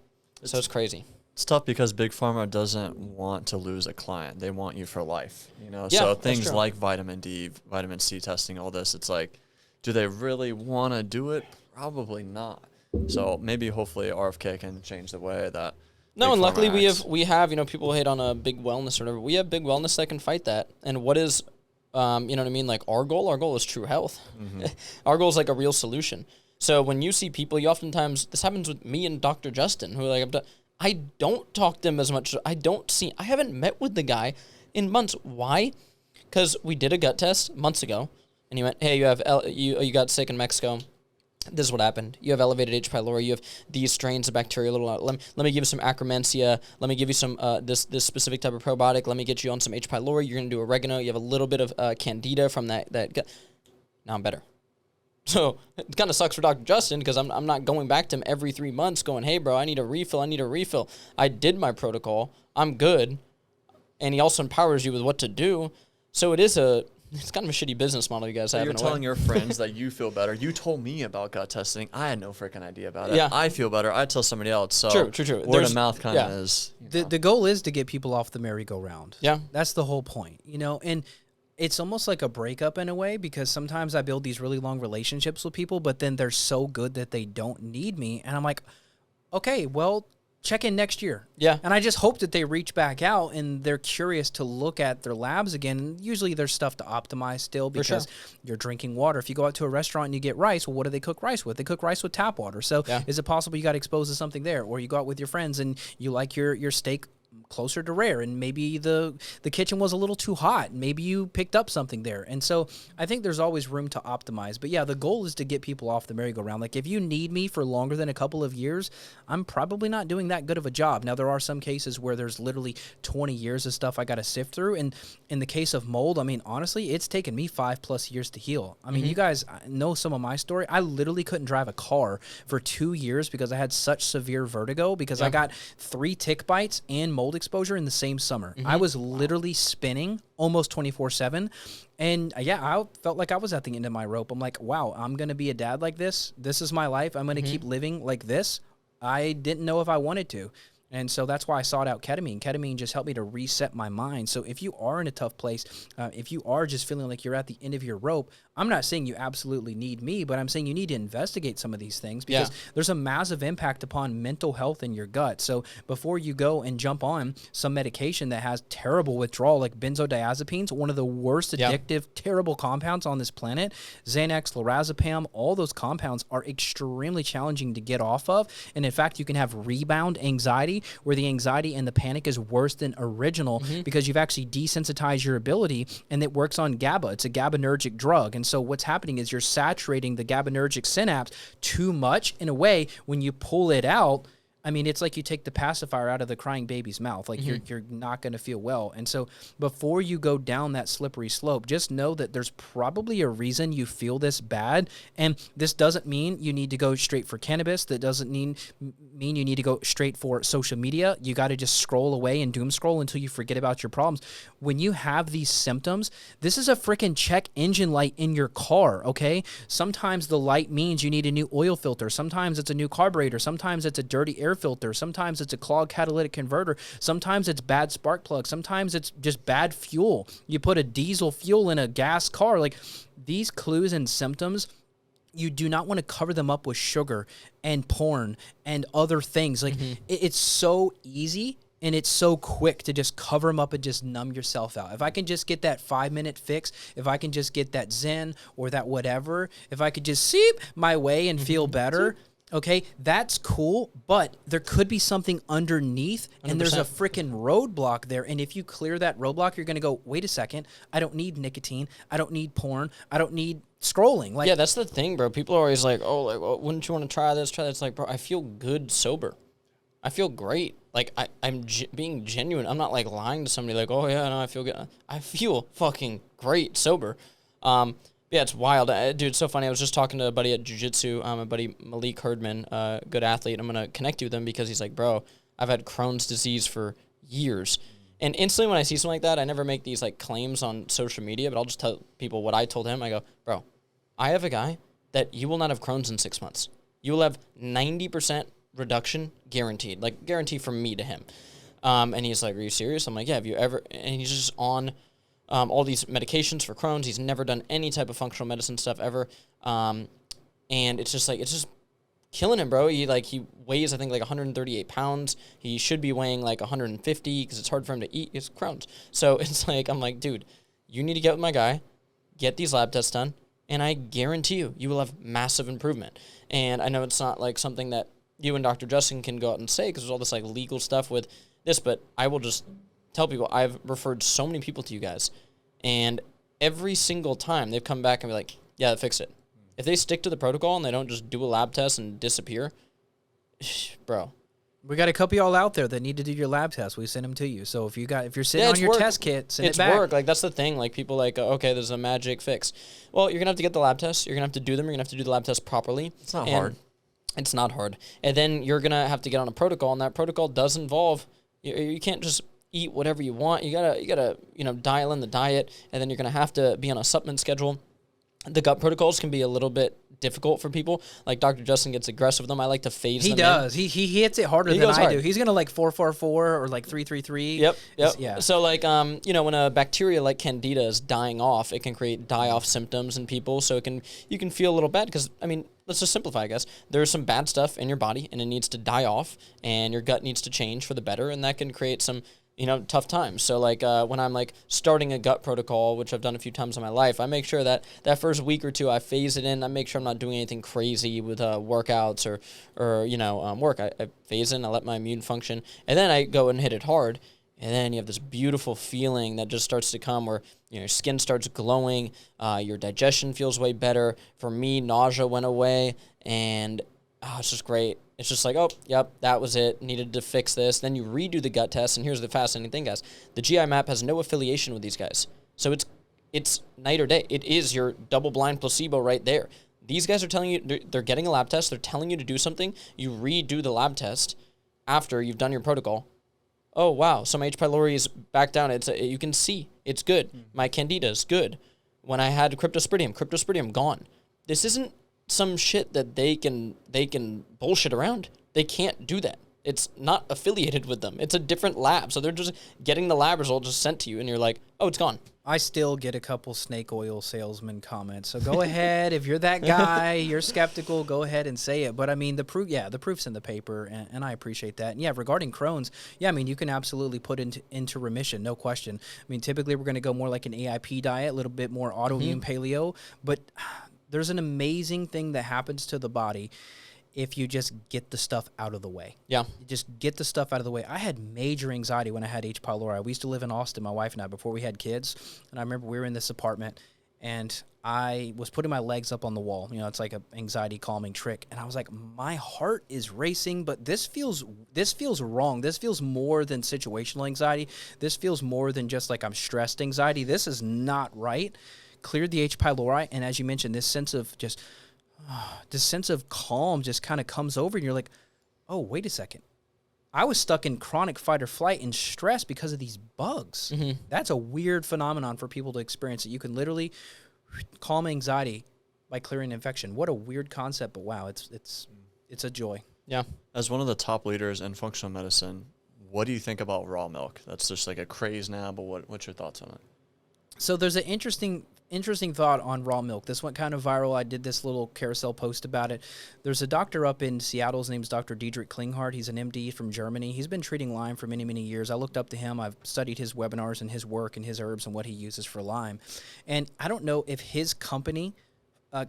So it's crazy. It's tough because Big Pharma doesn't want to lose a client. They want you for life, you know? Yeah, so that's things true. like vitamin D, vitamin C testing, all this, it's like, do they really want to do it? Probably not. So maybe hopefully RFK can change the way that. No, Big and Pharma luckily acts. we have, you know, people hate on a big wellness or whatever. We have big wellness that can fight that. And what is, you know what I mean? Like our goal is true health. Our goal is like a real solution. So when you see people, you oftentimes, this happens with me and Dr. Justin, who like, I don't talk to him as much. I haven't met with the guy in months. Why? Because we did a gut test months ago and he went, hey, you got sick in Mexico. This is what happened. You have elevated H. pylori. You have these strains of bacteria. Let me give you some Akkermansia. Let me give you some this specific type of probiotic. Let me get you on some H. pylori. You're gonna do oregano. You have a little bit of Candida from that gut. Now I'm better. So it kind of sucks for Dr. Justin because I'm not going back to him every 3 months going, hey bro, I need a refill. I did my protocol. I'm good, and he also empowers you with what to do. So it's kind of a shitty business model you guys have. You're in a telling way. your friends that you feel better. You told me about gut testing. I had no freaking idea about it. Yeah. I feel better. I tell somebody else. So True. Word of mouth kind of yeah. is. The goal is to get people off the merry-go-round. Yeah. That's the whole point, you know? And it's almost like a breakup in a way because sometimes I build these really long relationships with people, but then they're so good that they don't need me. And I'm like, okay, well, check in next year. Yeah. And I just hope that they reach back out and they're curious to look at their labs again. And usually there's stuff to optimize still because you're drinking water. If you go out to a restaurant and you get rice, well, what do they cook rice with? They cook rice with tap water. So is it possible you got exposed to something there? Or you go out with your friends and you like your steak closer to rare and maybe the kitchen was a little too hot. Maybe you picked up something there. And so I think there's always room to optimize. But yeah, the goal is to get people off the merry-go-round. Like if you need me for longer than a couple of years, I'm probably not doing that good of a job. Now there are some cases where there's literally 20 years of stuff I got to sift through. And in the case of mold, I mean, honestly, it's taken me 5+ years to heal. I mean, you guys know some of my story. I literally couldn't drive a car for 2 years because I had such severe vertigo because I got 3 tick bites and mold exposure in the same summer. I was literally spinning almost 24/7. And yeah, I felt like I was at the end of my rope. I'm like, wow, I'm going to be a dad like this. This is my life. I'm going to keep living like this. I didn't know if I wanted to. And so that's why I sought out ketamine. Ketamine just helped me to reset my mind. So if you are in a tough place, if you are just feeling like you're at the end of your rope, I'm not saying you absolutely need me, but I'm saying you need to investigate some of these things because there's a massive impact upon mental health in your gut. So before you go and jump on some medication that has terrible withdrawal, like benzodiazepines, one of the worst addictive, terrible compounds on this planet, Xanax, lorazepam, all those compounds are extremely challenging to get off of. And in fact, you can have rebound anxiety, where the anxiety and the panic is worse than original because you've actually desensitized your ability, and it works on GABA. It's a GABAergic drug. And so what's happening is you're saturating the GABAergic synapse too much in a way. When you pull it out, I mean, it's like you take the pacifier out of the crying baby's mouth. Like you're not going to feel well. And so before you go down that slippery slope, just know that there's probably a reason you feel this bad. And this doesn't mean you need to go straight for cannabis. That doesn't mean you need to go straight for social media. You got to just scroll away and doom scroll until you forget about your problems. When you have these symptoms, this is a freaking check engine light in your car, okay? Sometimes the light means you need a new oil filter. Sometimes it's a new carburetor. Sometimes it's a dirty air filter. Sometimes it's a clogged catalytic converter. Sometimes it's bad spark plug. Sometimes it's just bad fuel. You put a diesel fuel in a gas car. Like, these clues and symptoms, you do not want to cover them up with sugar and porn and other things. Like, it's so easy and it's so quick to just cover them up and just numb yourself out. If I can just get that 5-minute fix, if I can just get that Zen or that whatever, if I could just seep my way and feel better, okay, that's cool, but there could be something underneath, and 100%. there's a freaking roadblock there. And if you clear that roadblock, you're going to go, wait a second, I don't need nicotine, I don't need porn, I don't need scrolling. Like, yeah, that's the thing, bro. People are always like, oh, like, well, wouldn't you want to try this, try that? It's like, bro, I feel good sober. I feel great. Like, I'm being genuine. I'm not, like, lying to somebody like, oh, yeah, no, I feel good. I feel fucking great sober. Yeah, it's wild. Dude, it's so funny. I was just talking to a buddy at jiu-jitsu, my buddy Malik Herdman, good athlete. I'm going to connect you with him because he's like, bro, I've had Crohn's disease for years. And instantly when I see something like that, I never make these, like, claims on social media, but I'll just tell people what I told him. I go, bro, I have a guy that you will not have Crohn's in 6 months. You will have 90% reduction guaranteed, like guarantee from me to him. And he's like, are you serious? I'm like, yeah, have you ever? And he's just on all these medications for Crohn's. He's never done any type of functional medicine stuff ever. And it's just killing him, bro. He weighs, I think, like 138 pounds. He should be weighing like 150 because it's hard for him to eat. It's Crohn's. So it's like, I'm like, dude, you need to get with my guy, get these lab tests done, and I guarantee you will have massive improvement. And I know it's not like something that you and Dr. Justin can go out and say because there's all this like legal stuff with this, but I will just tell people I've referred so many people to you guys, and every single time they've come back and be like, yeah, fix it. If they stick to the protocol and they don't just do a lab test and disappear, bro. we got a couple y'all out there that need to do your lab test. We send them to you. So if you're sitting on your work. test kit, send it's it back. work. Like, that's the thing. Like, people like, okay, there's a magic fix. Well, you're gonna have to get the lab tests. You're gonna have to do them. You're gonna have to do the lab test properly. It's not hard. It's not hard. And then you're going to have to get on a protocol, and that protocol does involve, you can't just eat whatever you want. You gotta dial in the diet, and then you're going to have to be on a supplement schedule. The gut protocols can be a little bit difficult for people. Like, Dr. Justin gets aggressive with them. I like to phase them in. He does. He hits it harder than I do. He's going to like 4-4-4 or like 3-3-3. Yep. Yeah. So, like, when a bacteria like Candida is dying off, it can create die-off symptoms in people. So you can feel a little bad because, I mean, let's just simplify, I guess. There's some bad stuff in your body, and it needs to die off, and your gut needs to change for the better, and that can create some tough times. So, like, when I'm, like, starting a gut protocol, which I've done a few times in my life, I make sure that first week or two I phase it in. I make sure I'm not doing anything crazy with workouts or work. I phase in, I let my immune function, and then I go and hit it hard, and then you have this beautiful feeling that just starts to come where your skin starts glowing, your digestion feels way better. For me, nausea went away, and it's just great. It's just like, oh, yep, that was it. Needed to fix this. Then you redo the gut test, and here's the fascinating thing, guys. The GI map has no affiliation with these guys. So it's night or day. It is your double-blind placebo right there. These guys are telling you, they're getting a lab test. They're telling you to do something. You redo the lab test after you've done your protocol. Oh, wow, so my H. pylori is back down. You can see it's good. My candida is good. When I had cryptosporidium gone. This isn't some shit that they can bullshit around. They can't do that. it's not affiliated with them. It's a different lab. So they're just getting the lab result just sent to you, and you're like, oh, it's gone. I still get a couple snake oil salesman comments. So go ahead. If you're that guy, you're skeptical, go ahead and say it. But, I mean, the proof's in the paper, and I appreciate that. And, yeah, regarding Crohn's, I mean, you can absolutely put into remission, no question. I mean, typically we're going to go more like an AIP diet, a little bit more autoimmune paleo. But there's an amazing thing that happens to the body if you just get the stuff out of the way. Yeah. You just get the stuff out of the way. I had major anxiety when I had H. pylori. We used to live in Austin, my wife and I, before we had kids. And I remember we were in this apartment, and I was putting my legs up on the wall. You know, it's like an anxiety calming trick. And I was like, my heart is racing, but this feels wrong. This feels more than situational anxiety. This feels more than just like I'm stressed anxiety. This is not right. Cleared the H. pylori. And as you mentioned, this sense of calm just kind of comes over, and you're like, oh, wait a second. I was stuck in chronic fight or flight and stress because of these bugs. That's a weird phenomenon for people to experience, that you can literally calm anxiety by clearing infection. What a weird concept, but wow, it's a joy. Yeah. As one of the top leaders in functional medicine, what do you think about raw milk? That's just like a craze now, but what's your thoughts on it? So there's an interesting thought on raw milk. This went kind of viral. I did this little carousel post about it. There's a doctor up in Seattle. His name's Dr. Diedrich Klinghardt. He's an MD from Germany. He's been treating Lyme for many, many years. I looked up to him. I've studied his webinars and his work and his herbs and what he uses for Lyme. And I don't know if his company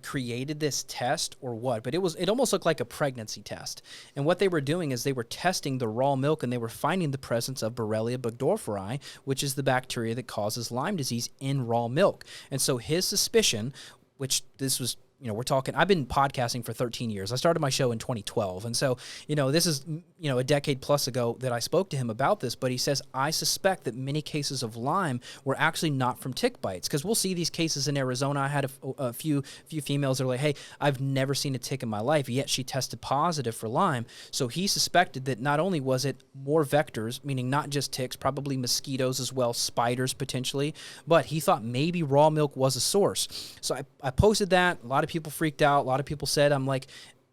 created this test or what, but it almost looked like a pregnancy test. And what they were doing is they were testing the raw milk, and they were finding the presence of Borrelia burgdorferi, which is the bacteria that causes Lyme disease, in raw milk. And so his suspicion, which this was, I've been podcasting for 13 years. I started my show in 2012. And so, this is, a decade plus ago that I spoke to him about this, but he says, I suspect that many cases of Lyme were actually not from tick bites, because we'll see these cases in Arizona. I had a few females that are like, hey, I've never seen a tick in my life, yet she tested positive for Lyme. So he suspected that not only was it more vectors, meaning not just ticks, probably mosquitoes as well, spiders potentially, but he thought maybe raw milk was a source. So I posted that. A lot of people freaked out. A lot of people said I'm like,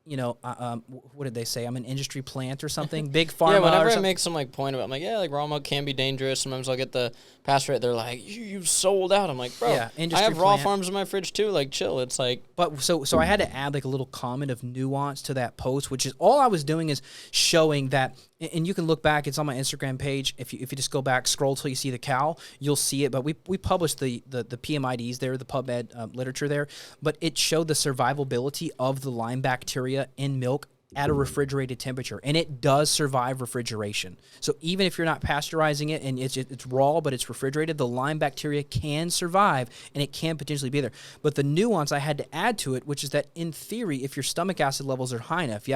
what did they say? I'm an industry plant or something. Big pharma. Yeah, whenever I make some point about, I'm like, raw milk can be dangerous. Sometimes I'll get the pass rate. They're like, you've sold out. I'm like, bro, I have raw farms in my fridge too. Like, chill. It's like, but so I had to add like a little comment of nuance to that post, which is all I was doing is showing that. And you can look back. It's on my Instagram page. If you just go back, scroll till you see the cow, you'll see it. But we published the PMIDs there, the PubMed literature there. But it showed the survivability of the Lyme bacteria in milk at a refrigerated temperature, and it does survive refrigeration. So even if you're not pasteurizing it and it's raw, but it's refrigerated, the Lyme bacteria can survive, and it can potentially be there. But the nuance I had to add to it, which is that in theory, if your stomach acid levels are high enough,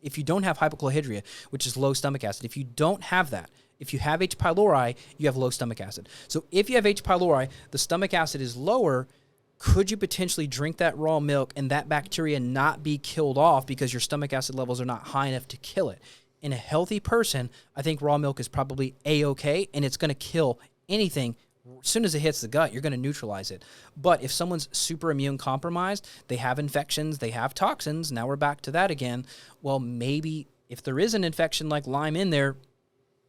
if you don't have hypochlorhydria, which is low stomach acid, if you don't have that, if you have H. pylori, you have low stomach acid. So if you have H. pylori, the stomach acid is lower. Could you potentially drink that raw milk and that bacteria not be killed off because your stomach acid levels are not high enough to kill it? In a healthy person, I think raw milk is probably A-okay, and it's going to kill anything. As soon as it hits the gut, you're going to neutralize it. But if someone's super immune compromised, they have infections, they have toxins, now we're back to that again. Well, maybe if there is an infection like Lyme in there,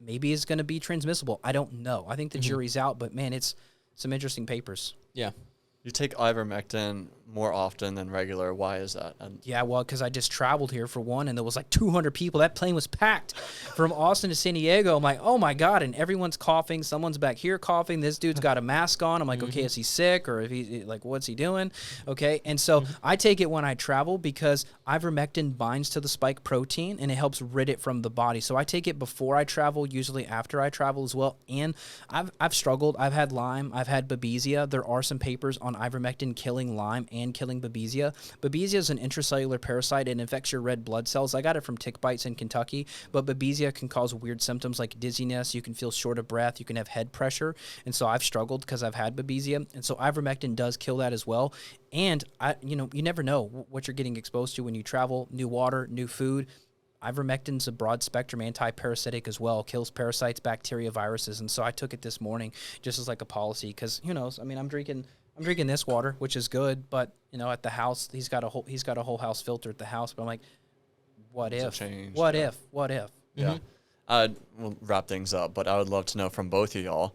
maybe it's going to be transmissible. I don't know. I think the jury's out, but man, it's some interesting papers. Yeah. You take ivermectin more often than regular. Why is that? Yeah, well, because I just traveled here for one, and there was like 200 people. That plane was packed from Austin to San Diego. I'm like, oh my God, and everyone's coughing. Someone's back here coughing. This dude's got a mask on. I'm like, okay, is he sick, or if he like, what's he doing? Okay, and so I take it when I travel because ivermectin binds to the spike protein, and it helps rid it from the body. So I take it before I travel, usually after I travel as well. And I've struggled. I've had Lyme. I've had Babesia. There are some papers on ivermectin killing Lyme and killing Babesia. Babesia is an intracellular parasite. It infects your red blood cells. I got it from tick bites in Kentucky, but Babesia can cause weird symptoms like dizziness. You can feel short of breath. You can have head pressure. And so I've struggled because I've had Babesia. And so ivermectin does kill that as well. And you never know what you're getting exposed to when you travel. New water, new food. Ivermectin's a broad spectrum anti-parasitic as well, kills parasites, bacteria, viruses. And so I took it this morning just as like a policy because who knows? I mean, I'm drinking this water, which is good, but at the house, he's got a whole house filter at the house. But I'm like, what if? Change, what if? Yeah. We'll wrap things up, but I would love to know from both of y'all,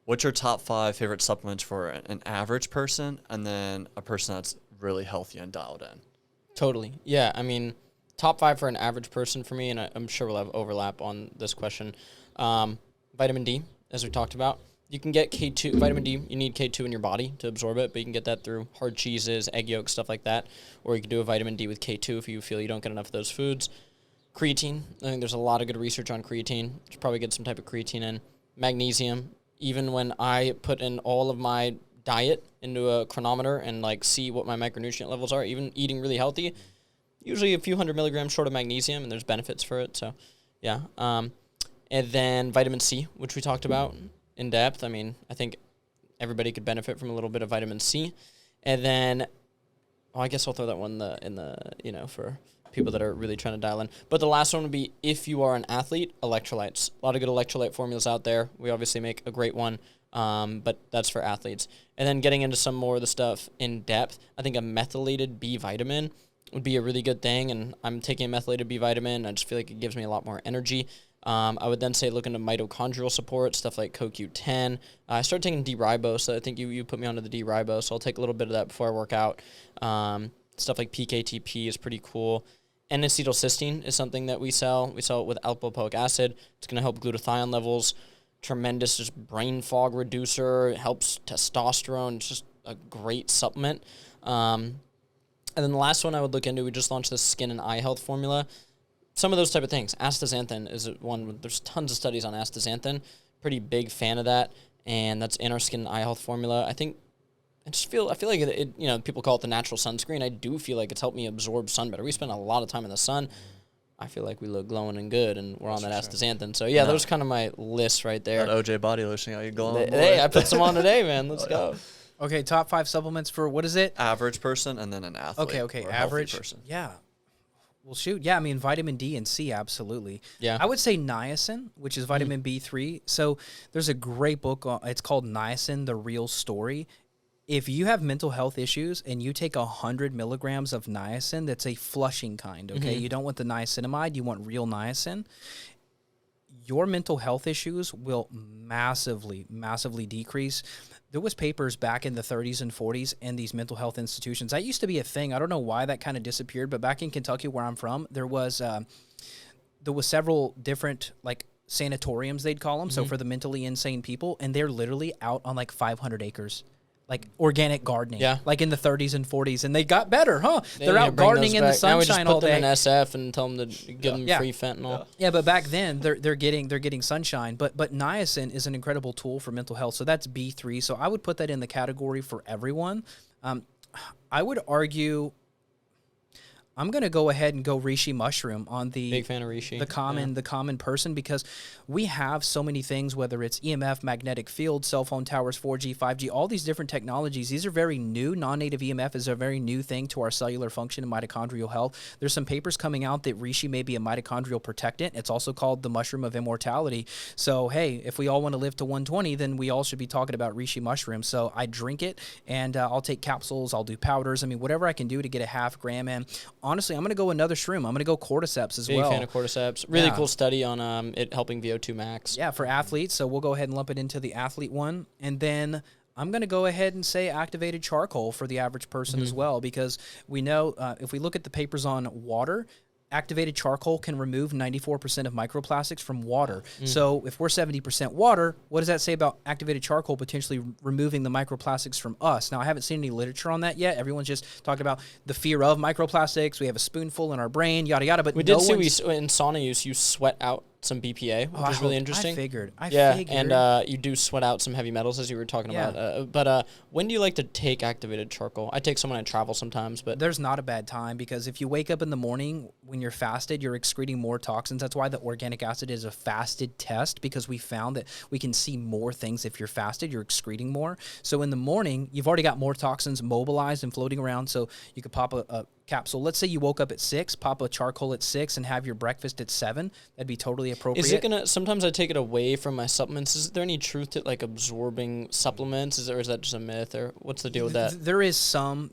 what's your top 5 favorite supplements for an average person and then a person that's really healthy and dialed in? Totally. Yeah. I mean, top 5 for an average person for me, and I'm sure we'll have overlap on this question. Vitamin D, as we talked about. You can get K2, vitamin D, you need K2 in your body to absorb it, but you can get that through hard cheeses, egg yolks, stuff like that. Or you can do a vitamin D with K2 if you feel you don't get enough of those foods. Creatine, I think there's a lot of good research on creatine. You should probably get some type of creatine in. Magnesium, even when I put in all of my diet into a chronometer and like see what my micronutrient levels are, even eating really healthy, usually a few 100 milligrams short of magnesium, and there's benefits for it. So, yeah. And then vitamin C, which we talked about in depth. I mean, I think everybody could benefit from a little bit of vitamin C. And then, I guess I'll throw that one in the for people that are really trying to dial in. But the last one would be, if you are an athlete, electrolytes. A lot of good electrolyte formulas out there. We obviously make a great one, but that's for athletes. And then getting into some more of the stuff in depth, I think a methylated B vitamin would be a really good thing. And I'm taking a methylated B vitamin. I just feel like it gives me a lot more energy. I would then say look into mitochondrial support, stuff like CoQ10. I started taking D-ribose, so I think you put me onto the D-ribose, so I'll take a little bit of that before I work out. Stuff like PKTP is pretty cool. N-acetylcysteine is something that we sell. We sell it with alpha-lipoic acid. It's going to help glutathione levels. Tremendous just brain fog reducer. It helps testosterone. It's just a great supplement. And then the last one I would look into, we just launched this skin and eye health formula. Some of those type of things. Astaxanthin is one. There's tons of studies on astaxanthin. Pretty big fan of that, and that's in our skin and eye health formula. I feel like it people call it the natural sunscreen. I do feel like it's helped me absorb sun better. We spend a lot of time in the sun. I feel like we look glowing and good, and we're on that astaxanthin. So yeah, those are kind of my list right there. That OJ body lotion, how you glowing? Hey, I put some on today, man. Let's go. Okay, top 5 supplements for what is it? Average person and then an athlete. Okay, or a average healthy person. Yeah. Well, shoot. Yeah, I mean, vitamin D and C, absolutely. Yeah. I would say niacin, which is vitamin B3. So there's a great book. It's called Niacin, The Real Story. If you have mental health issues and you take 100 milligrams of niacin, that's a flushing kind, okay? You don't want the niacinamide. You want real niacin. Your mental health issues will massively, massively decrease. There was papers back in the 30s and 40s in these mental health institutions. That used to be a thing. I don't know why that kind of disappeared, but back in Kentucky, where I'm from, there was several different like sanatoriums, they'd call them. So for the mentally insane people, and they're literally out on like 500 acres. Like organic gardening, like in the 30s and 40s, and they got better, huh? They're out gardening in the sunshine all day. Now we just put them in SF and tell them to give them free fentanyl. Yeah, but back then they're getting sunshine. But niacin is an incredible tool for mental health. So that's B3. So I would put that in the category for everyone. I would argue. I'm going to go ahead and go reishi mushroom on the big fan of reishi. The common person, because we have so many things, whether it's EMF, magnetic field, cell phone towers, 4G, 5G, all these different technologies. These are very new. Non-native EMF is a very new thing to our cellular function and mitochondrial health. There's some papers coming out that reishi may be a mitochondrial protectant. It's also called the mushroom of immortality. So, hey, if we all want to live to 120, then we all should be talking about reishi mushroom. So I drink it, and I'll take capsules. I'll do powders. I mean, whatever I can do to get a half gram in. Honestly, I'm going to go another shroom. I'm going to go cordyceps as well. Big fan of cordyceps. Really cool study on it helping VO2 max. Yeah, for athletes. So we'll go ahead and lump it into the athlete one. And then I'm going to go ahead and say activated charcoal for the average person as well, because we know if we look at the papers on water, activated charcoal can remove 94% of microplastics from water. So if we're 70% water, what does that say about activated charcoal potentially removing the microplastics from us? Now, I haven't seen any literature on that yet. Everyone's just talking about the fear of microplastics. We have a spoonful in our brain, yada, yada. But we did see in sauna use, you sweat out some BPA, which is really interesting. I figured. And you do sweat out some heavy metals, as you were talking about. But when do you like to take activated charcoal? I take some when I travel sometimes, but there's not a bad time, because if you wake up in the morning when you're fasted, you're excreting more toxins. That's why the organic acid is a fasted test, because we found that we can see more things if you're fasted. You're excreting more. So in the morning, you've already got more toxins mobilized and floating around. So you could pop a capsule. Let's say you woke up at 6, pop a charcoal at 6, and have your breakfast at 7. That'd be totally appropriate. Is it gonna? Sometimes I take it away from my supplements. Is there any truth to like absorbing supplements? Or is that just a myth, or what's the deal with that? There is some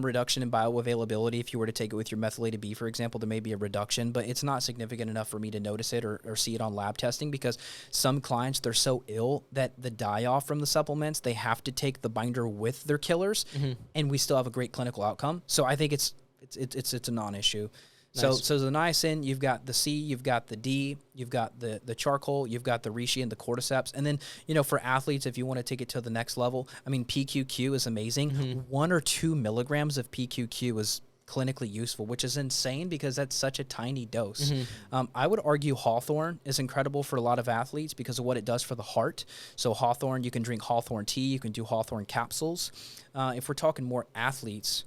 reduction in bioavailability. If you were to take it with your methylated B, for example, there may be a reduction, but it's not significant enough for me to notice it or see it on lab testing, because some clients, they're so ill that the die-off from the supplements, they have to take the binder with their killers, and we still have a great clinical outcome. So I think it's a non-issue. Nice. So the niacin, you've got the C, you've got the D, you've got the charcoal, you've got the reishi and the cordyceps. And then, for athletes, if you want to take it to the next level, I mean, PQQ is amazing. 1 or 2 milligrams of PQQ is clinically useful, which is insane because that's such a tiny dose. I would argue hawthorn is incredible for a lot of athletes because of what it does for the heart. So hawthorn, you can drink hawthorn tea, you can do hawthorn capsules. If we're talking more athletes,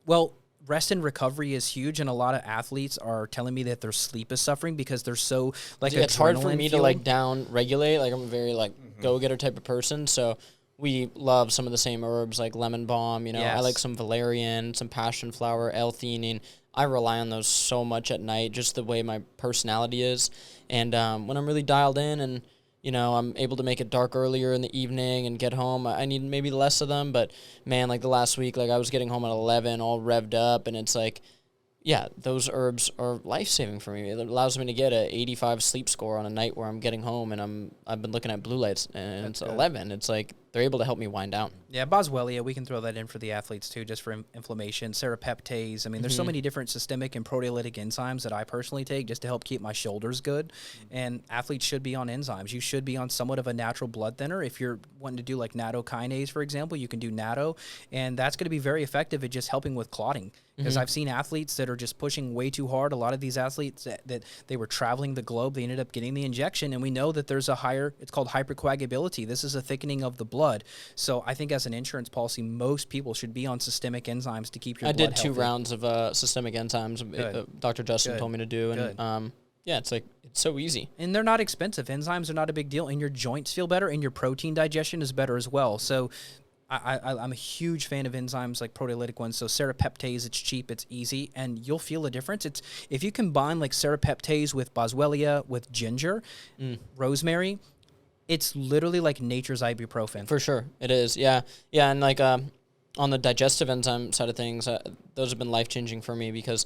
well, rest and recovery is huge, and a lot of athletes are telling me that their sleep is suffering because they're so it's hard for me to fueled. down regulate. Like I'm a very go getter type of person, so we love some of the same herbs like lemon balm. I like some valerian, some passion flower, L-theanine. I rely on those so much at night, just the way my personality is, and when I'm really dialed in and I'm able to make it dark earlier in the evening and get home, I need maybe less of them. But, man, like the last week, I was getting home at 11, all revved up. And it's those herbs are life-saving for me. It allows me to get an 85 sleep score on a night where I'm getting home and I've been looking at blue lights and it's 11. It's they're able to help me wind down. Yeah, boswellia, we can throw that in for the athletes too, just for inflammation. Serapeptase. I mean, there's so many different systemic and proteolytic enzymes that I personally take just to help keep my shoulders good. And athletes should be on enzymes. You should be on somewhat of a natural blood thinner. If you're wanting to do like nattokinase, for example, you can do natto, and that's going to be very effective at just helping with clotting. Because I've seen athletes that are just pushing way too hard. A lot of these athletes that they were traveling the globe, they ended up getting the injection, and we know that there's it's called hypercoagulability. This is a thickening of the blood. So I think as an insurance policy, most people should be on systemic enzymes to keep your blood healthy. I did 2 rounds of systemic enzymes. Dr. Justin told me to do, and it's so easy. And they're not expensive. Enzymes are not a big deal, and your joints feel better, and your protein digestion is better as well. So I'm a huge fan of enzymes like proteolytic ones. So serapeptase, it's cheap, it's easy, and you'll feel a difference. It's if you combine like serapeptase with boswellia, with ginger, rosemary, it's literally like nature's ibuprofen. For sure, it is. Yeah, and on the digestive enzyme side of things, those have been life-changing for me because,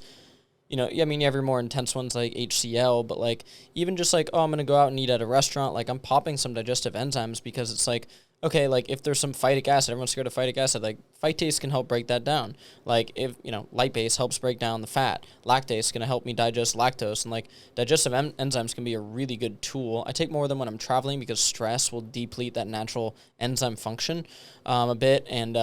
you have your more intense ones like HCl, but even just I'm going to go out and eat at a restaurant, I'm popping some digestive enzymes because it's okay, if there's some phytic acid, everyone's scared of phytic acid, phytase can help break that down. If, lipase helps break down the fat. Lactase is going to help me digest lactose. And, digestive enzymes can be a really good tool. I take more of them when I'm traveling because stress will deplete that natural enzyme function a bit. And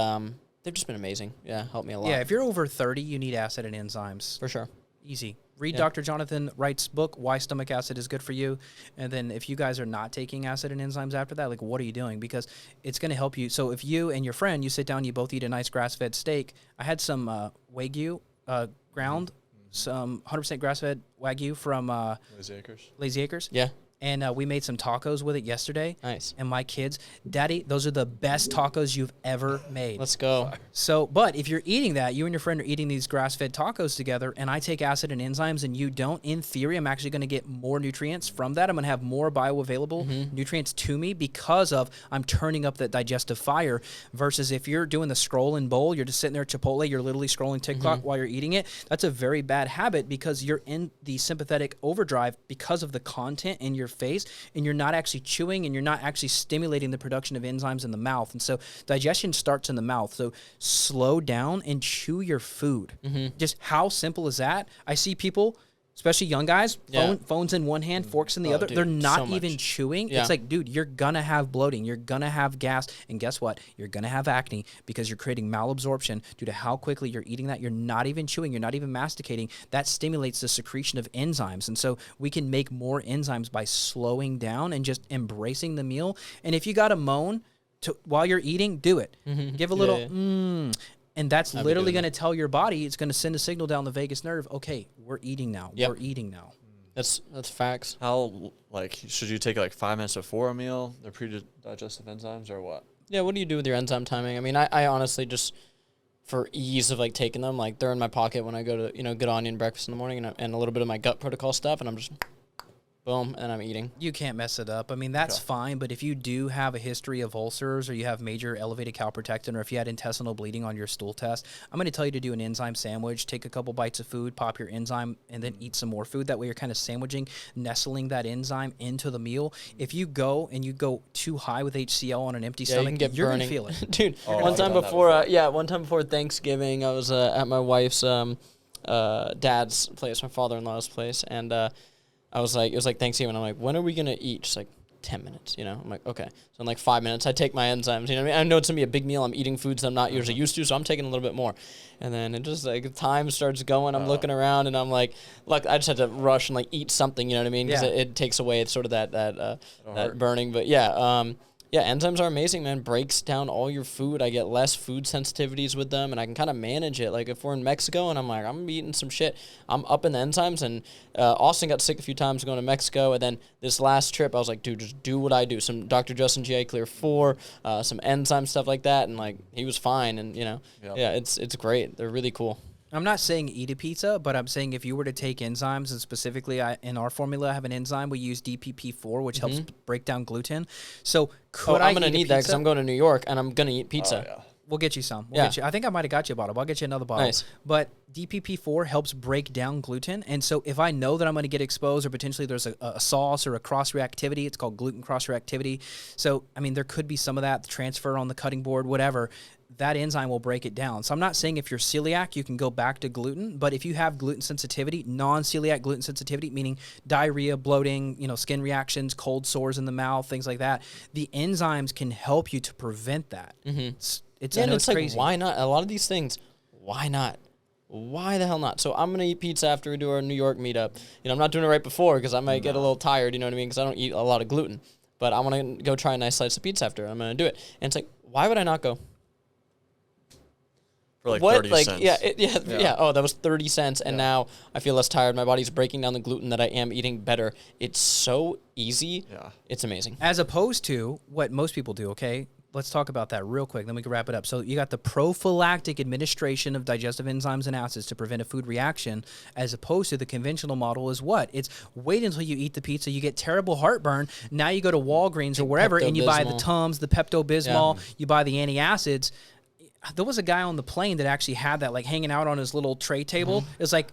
they've just been amazing. Yeah, helped me a lot. Yeah, if you're over 30, you need acid and enzymes. For sure. Easy. Read Dr. Jonathan Wright's book, Why Stomach Acid is Good for You. And then if you guys are not taking acid and enzymes after that, what are you doing? Because it's going to help you. So if you and your friend, you sit down, you both eat a nice grass-fed steak. I had some Wagyu ground, some 100% grass-fed Wagyu from Lazy Acres. Yeah. And we made some tacos with it yesterday. Nice. And my kids, Daddy, those are the best tacos you've ever made. Let's go. So, but if you're eating that, you and your friend are eating these grass-fed tacos together, and I take acid and enzymes and you don't, in theory, I'm actually going to get more nutrients from that. I'm going to have more bioavailable nutrients to me because of I'm turning up that digestive fire versus if you're doing the scroll and bowl, you're just sitting there at Chipotle, you're literally scrolling TikTok while you're eating it. That's a very bad habit because you're in the sympathetic overdrive because of the content in your face, and you're not actually chewing and you're not actually stimulating the production of enzymes in the mouth. And so digestion starts in the mouth. So slow down and chew your food. Just how simple is that? I see people, especially young guys, phones in one hand, forks in the other. Dude, they're not so even much. chewing. Yeah. It's dude, you're going to have bloating. You're going to have gas. And guess what? You're going to have acne because you're creating malabsorption due to how quickly you're eating that. You're not even chewing. You're not even masticating. That stimulates the secretion of enzymes. And so we can make more enzymes by slowing down and just embracing the meal. And if you got to moan while you're eating, do it. Give a little And that's literally going to tell your body, it's going to send a signal down the vagus nerve, okay, we're eating now. We're eating now. That's facts. How, should you take 5 minutes before a meal, the pre-digestive enzymes, or what? Yeah, what do you do with your enzyme timing? I mean, I honestly just for ease of like taking them. Like they're in my pocket when I go to, good onion breakfast in the morning and a little bit of my gut protocol stuff. And I'm just boom, and I'm eating. You can't mess it up. I mean, that's fine, but if you do have a history of ulcers or you have major elevated calprotectin or if you had intestinal bleeding on your stool test, I'm going to tell you to do an enzyme sandwich, take a couple bites of food, pop your enzyme, and then eat some more food. That way you're kind of sandwiching, nestling that enzyme into the meal. If you go too high with HCl on an empty stomach, you're going to feel it. Dude, one time before Thanksgiving, I was at my wife's dad's place, my father-in-law's place, and it was like Thanksgiving. I'm like, when are we going to eat? She's like, 10 minutes, I'm like, okay. So in like 5 minutes, I take my enzymes, what I mean? I know it's going to be a big meal. I'm eating foods I'm not usually used to, so I'm taking a little bit more. And then it just like time starts going. I'm looking around and I'm like, look, I just had to rush and like eat something, you know what I mean? Because it takes away sort of that burning. But yeah, enzymes are amazing, man. Breaks down all your food. I get less food sensitivities with them, and I can kind of manage it. Like if we're in Mexico and I'm like, I'm gonna be eating some shit, I'm up in the enzymes. And Austin got sick a few times going to Mexico, and then this last trip, I was like, dude, just do what I do. Some Dr. Justin GI Clear 4, some enzyme stuff like that, and like he was fine. And yeah, it's great. They're really cool. I'm not saying eat a pizza, but I'm saying if you were to take enzymes, and specifically in our formula, I have an enzyme. We use DPP4, which helps break down gluten. So I'm going to need that because I'm going to New York and I'm going to eat pizza. Oh, yeah. We'll get you some. I think I might have got you a bottle. But I'll get you another bottle. Nice. But DPP4 helps break down gluten. And so if I know that I'm going to get exposed or potentially there's a sauce or a cross-reactivity, it's called gluten cross-reactivity. So, I mean, there could be some of that, the transfer on the cutting board, whatever. That enzyme will break it down. So I'm not saying if you're celiac, you can go back to gluten, but if you have gluten sensitivity, non-celiac gluten sensitivity, meaning diarrhea, bloating, skin reactions, cold sores in the mouth, things like that, the enzymes can help you to prevent that. It's like, crazy. Why not? A lot of these things, why not? Why the hell not? So I'm going to eat pizza after we do our New York meetup. I'm not doing it right before because I might get a little tired, you know what I mean? Because I don't eat a lot of gluten. But I want to go try a nice slice of pizza after. I'm going to do it. And it's like, why would I not go? For like 30 cents. Yeah. Oh, that was 30 cents. And now I feel less tired. My body's breaking down the gluten that I am eating better. It's so easy. Yeah. It's amazing. As opposed to what most people do, okay? Let's talk about that real quick, then we can wrap it up. So you got the prophylactic administration of digestive enzymes and acids to prevent a food reaction, as opposed to the conventional model is what? It's wait until you eat the pizza, you get terrible heartburn, now you go to Walgreens or wherever, and you buy the Tums, the Pepto-Bismol, you buy the antacids. There was a guy on the plane that actually had that like hanging out on his little tray table. It's like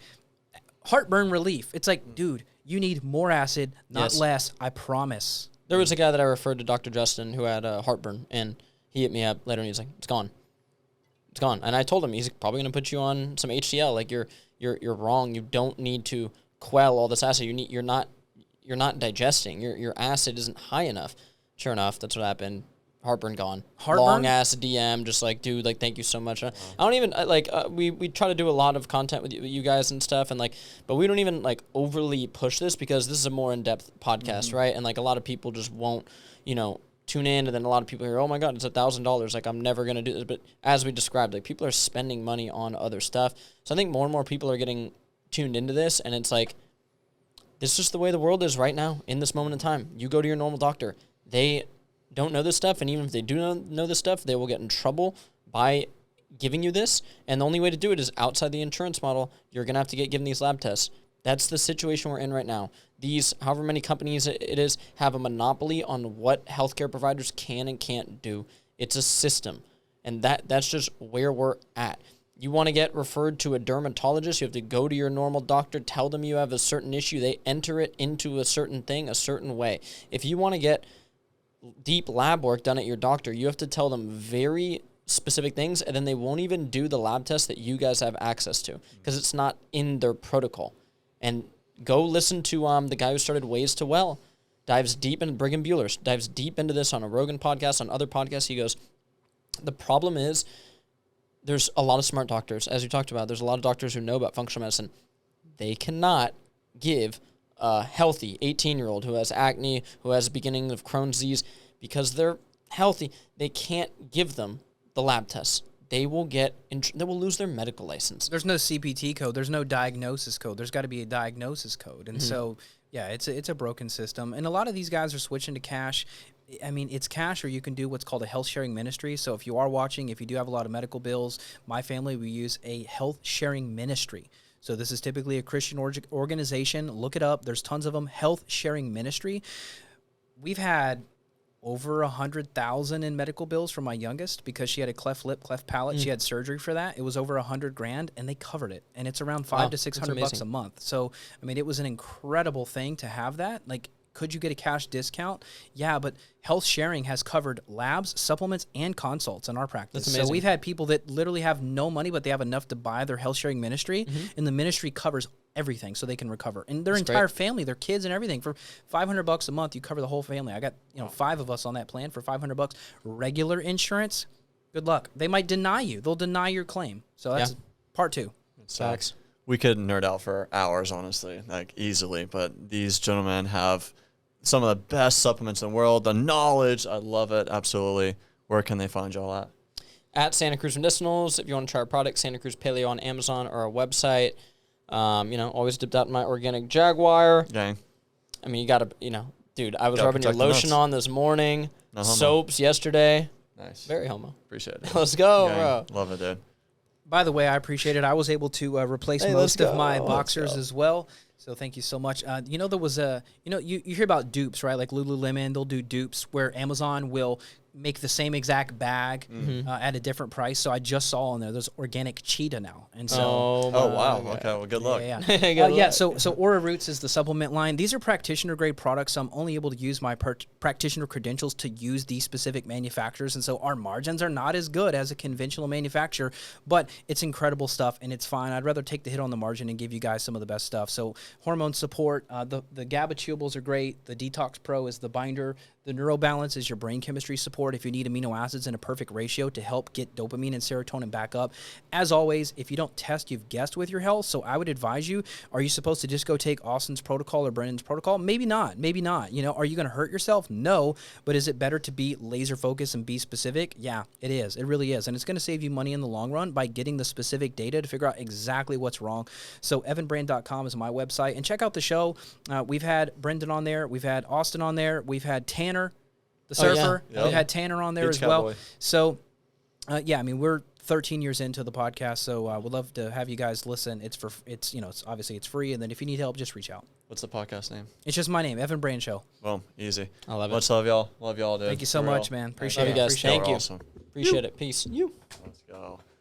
heartburn relief. It's like, dude, you need more acid, not less, I promise. There was a guy that I referred to, Dr. Justin, who had heartburn, and he hit me up later, and he's like, "It's gone, it's gone." And I told him he's probably going to put you on some HCl. Like you're wrong. You don't need to quell all this acid. You're not digesting. Your acid isn't high enough. Sure enough, that's what happened. Heartburn gone. Long ass DM, just like, dude, like, thank you so much. I don't even we try to do a lot of content with you guys and stuff, and like, but we don't even like overly push this because this is a more in depth podcast, right? And like a lot of people just won't, tune in, and then a lot of people hear, oh my god, it's $1,000. Like I'm never gonna do this. But as we described, like people are spending money on other stuff. So I think more and more people are getting tuned into this, and it's like, this is just the way the world is right now in this moment in time. You go to your normal doctor, they don't know this stuff, and even if they do know this stuff, they will get in trouble by giving you this, and the only way to do it is outside the insurance model. You're going to have to get given these lab tests. That's the situation we're in right now. These, however many companies it is, have a monopoly on what healthcare providers can and can't do. It's a system, and that's just where we're at. You want to get referred to a dermatologist, you have to go to your normal doctor, tell them you have a certain issue, they enter it into a certain thing a certain way. If you want to get deep lab work done at your doctor, you have to tell them very specific things, and then they won't even do the lab test that you guys have access to because it's not in their protocol. And go listen to the guy who started Ways to Well, dives deep into Brigham Bueller's, dives deep into this on a Rogan podcast, on other podcasts. He goes, the problem is there's a lot of smart doctors, as you talked about. There's a lot of doctors who know about functional medicine. They cannot give a healthy 18-year-old who has acne, who has the beginning of Crohn's disease, because they're healthy, they can't give them the lab tests. They will they will lose their medical license. There's no CPT code. There's no diagnosis code. There's got to be a diagnosis code. And so, yeah, it's a broken system. And a lot of these guys are switching to cash. I mean, it's cash, or you can do what's called a health sharing ministry. So if you are watching, if you do have a lot of medical bills, my family, we use a health sharing ministry. So this is typically a Christian organization. Look it up. There's tons of them. Health sharing ministry. We've had over 100,000 in medical bills for my youngest because she had a cleft lip, cleft palate. She had surgery for that. It was over $100,000, and they covered it. And it's around $500 to $600 a month. So I mean, it was an incredible thing to have that. Like, could you get a cash discount? Yeah, but health sharing has covered labs, supplements, and consults in our practice. That's amazing. So we've had people that literally have no money, but they have enough to buy their health sharing ministry, and the ministry covers everything so they can recover. And their entire family, their kids and everything. For $500 a month, you cover the whole family. I got 5 of us on that plan for $500. Regular insurance, good luck. They might deny you. They'll deny your claim. So that's part 2. Facts. We could nerd out for hours, honestly, like easily. But these gentlemen have some of the best supplements in the world. The knowledge, I love it, absolutely. Where can they find y'all at? At Santa Cruz Medicinals, if you want to try our product, Santa Cruz Paleo on Amazon or our website. Always dipped out in my organic Jaguar. Gang. I mean, you got to, dude, I was rubbing your protect the lotion nuts. on this morning. No homo. Soaps yesterday. Nice. Very homo. Appreciate it. Let's go, Gang. bro. Love it, dude. By the way, I appreciate it. I was able to replace most of my boxers as well. So thank you so much. There was you hear about dupes, right? Like Lululemon, they'll do dupes where Amazon will make the same exact bag at a different price. So I just saw on there's organic cheetah now. And so Oh, wow. Okay, well, good luck. Yeah. So Aura Roots is the supplement line. These are practitioner grade products. So I'm only able to use my practitioner credentials to use these specific manufacturers. And so our margins are not as good as a conventional manufacturer, but it's incredible stuff and it's fine. I'd rather take the hit on the margin and give you guys some of the best stuff. So hormone support, the GABA chewables are great. The Detox Pro is the binder. The NeuroBalance is your brain chemistry support if you need amino acids in a perfect ratio to help get dopamine and serotonin back up. As always, if you don't test, you've guessed with your health. So I would advise you, are you supposed to just go take Austin's protocol or Brendan's protocol? Maybe not. Maybe not. Are you going to hurt yourself? No. But is it better to be laser focused and be specific? Yeah, it is. It really is. And it's going to save you money in the long run by getting the specific data to figure out exactly what's wrong. So evanbrand.com is my website. And check out the show. We've had Brendan on there. We've had Austin on there. We've had Tanner, the surfer. We've had Tanner on there as well. So, we're 13 years into the podcast, so we'd love to have you guys listen. It's obviously it's free, and then if you need help, just reach out. What's the podcast name? It's just my name, Evan Brand Show. Boom, easy. I love it. Much love y'all. Love y'all, dude. Thank you so much, man. Appreciate Love it. you guys. Thank you. Awesome. Appreciate it. Peace. Let's go.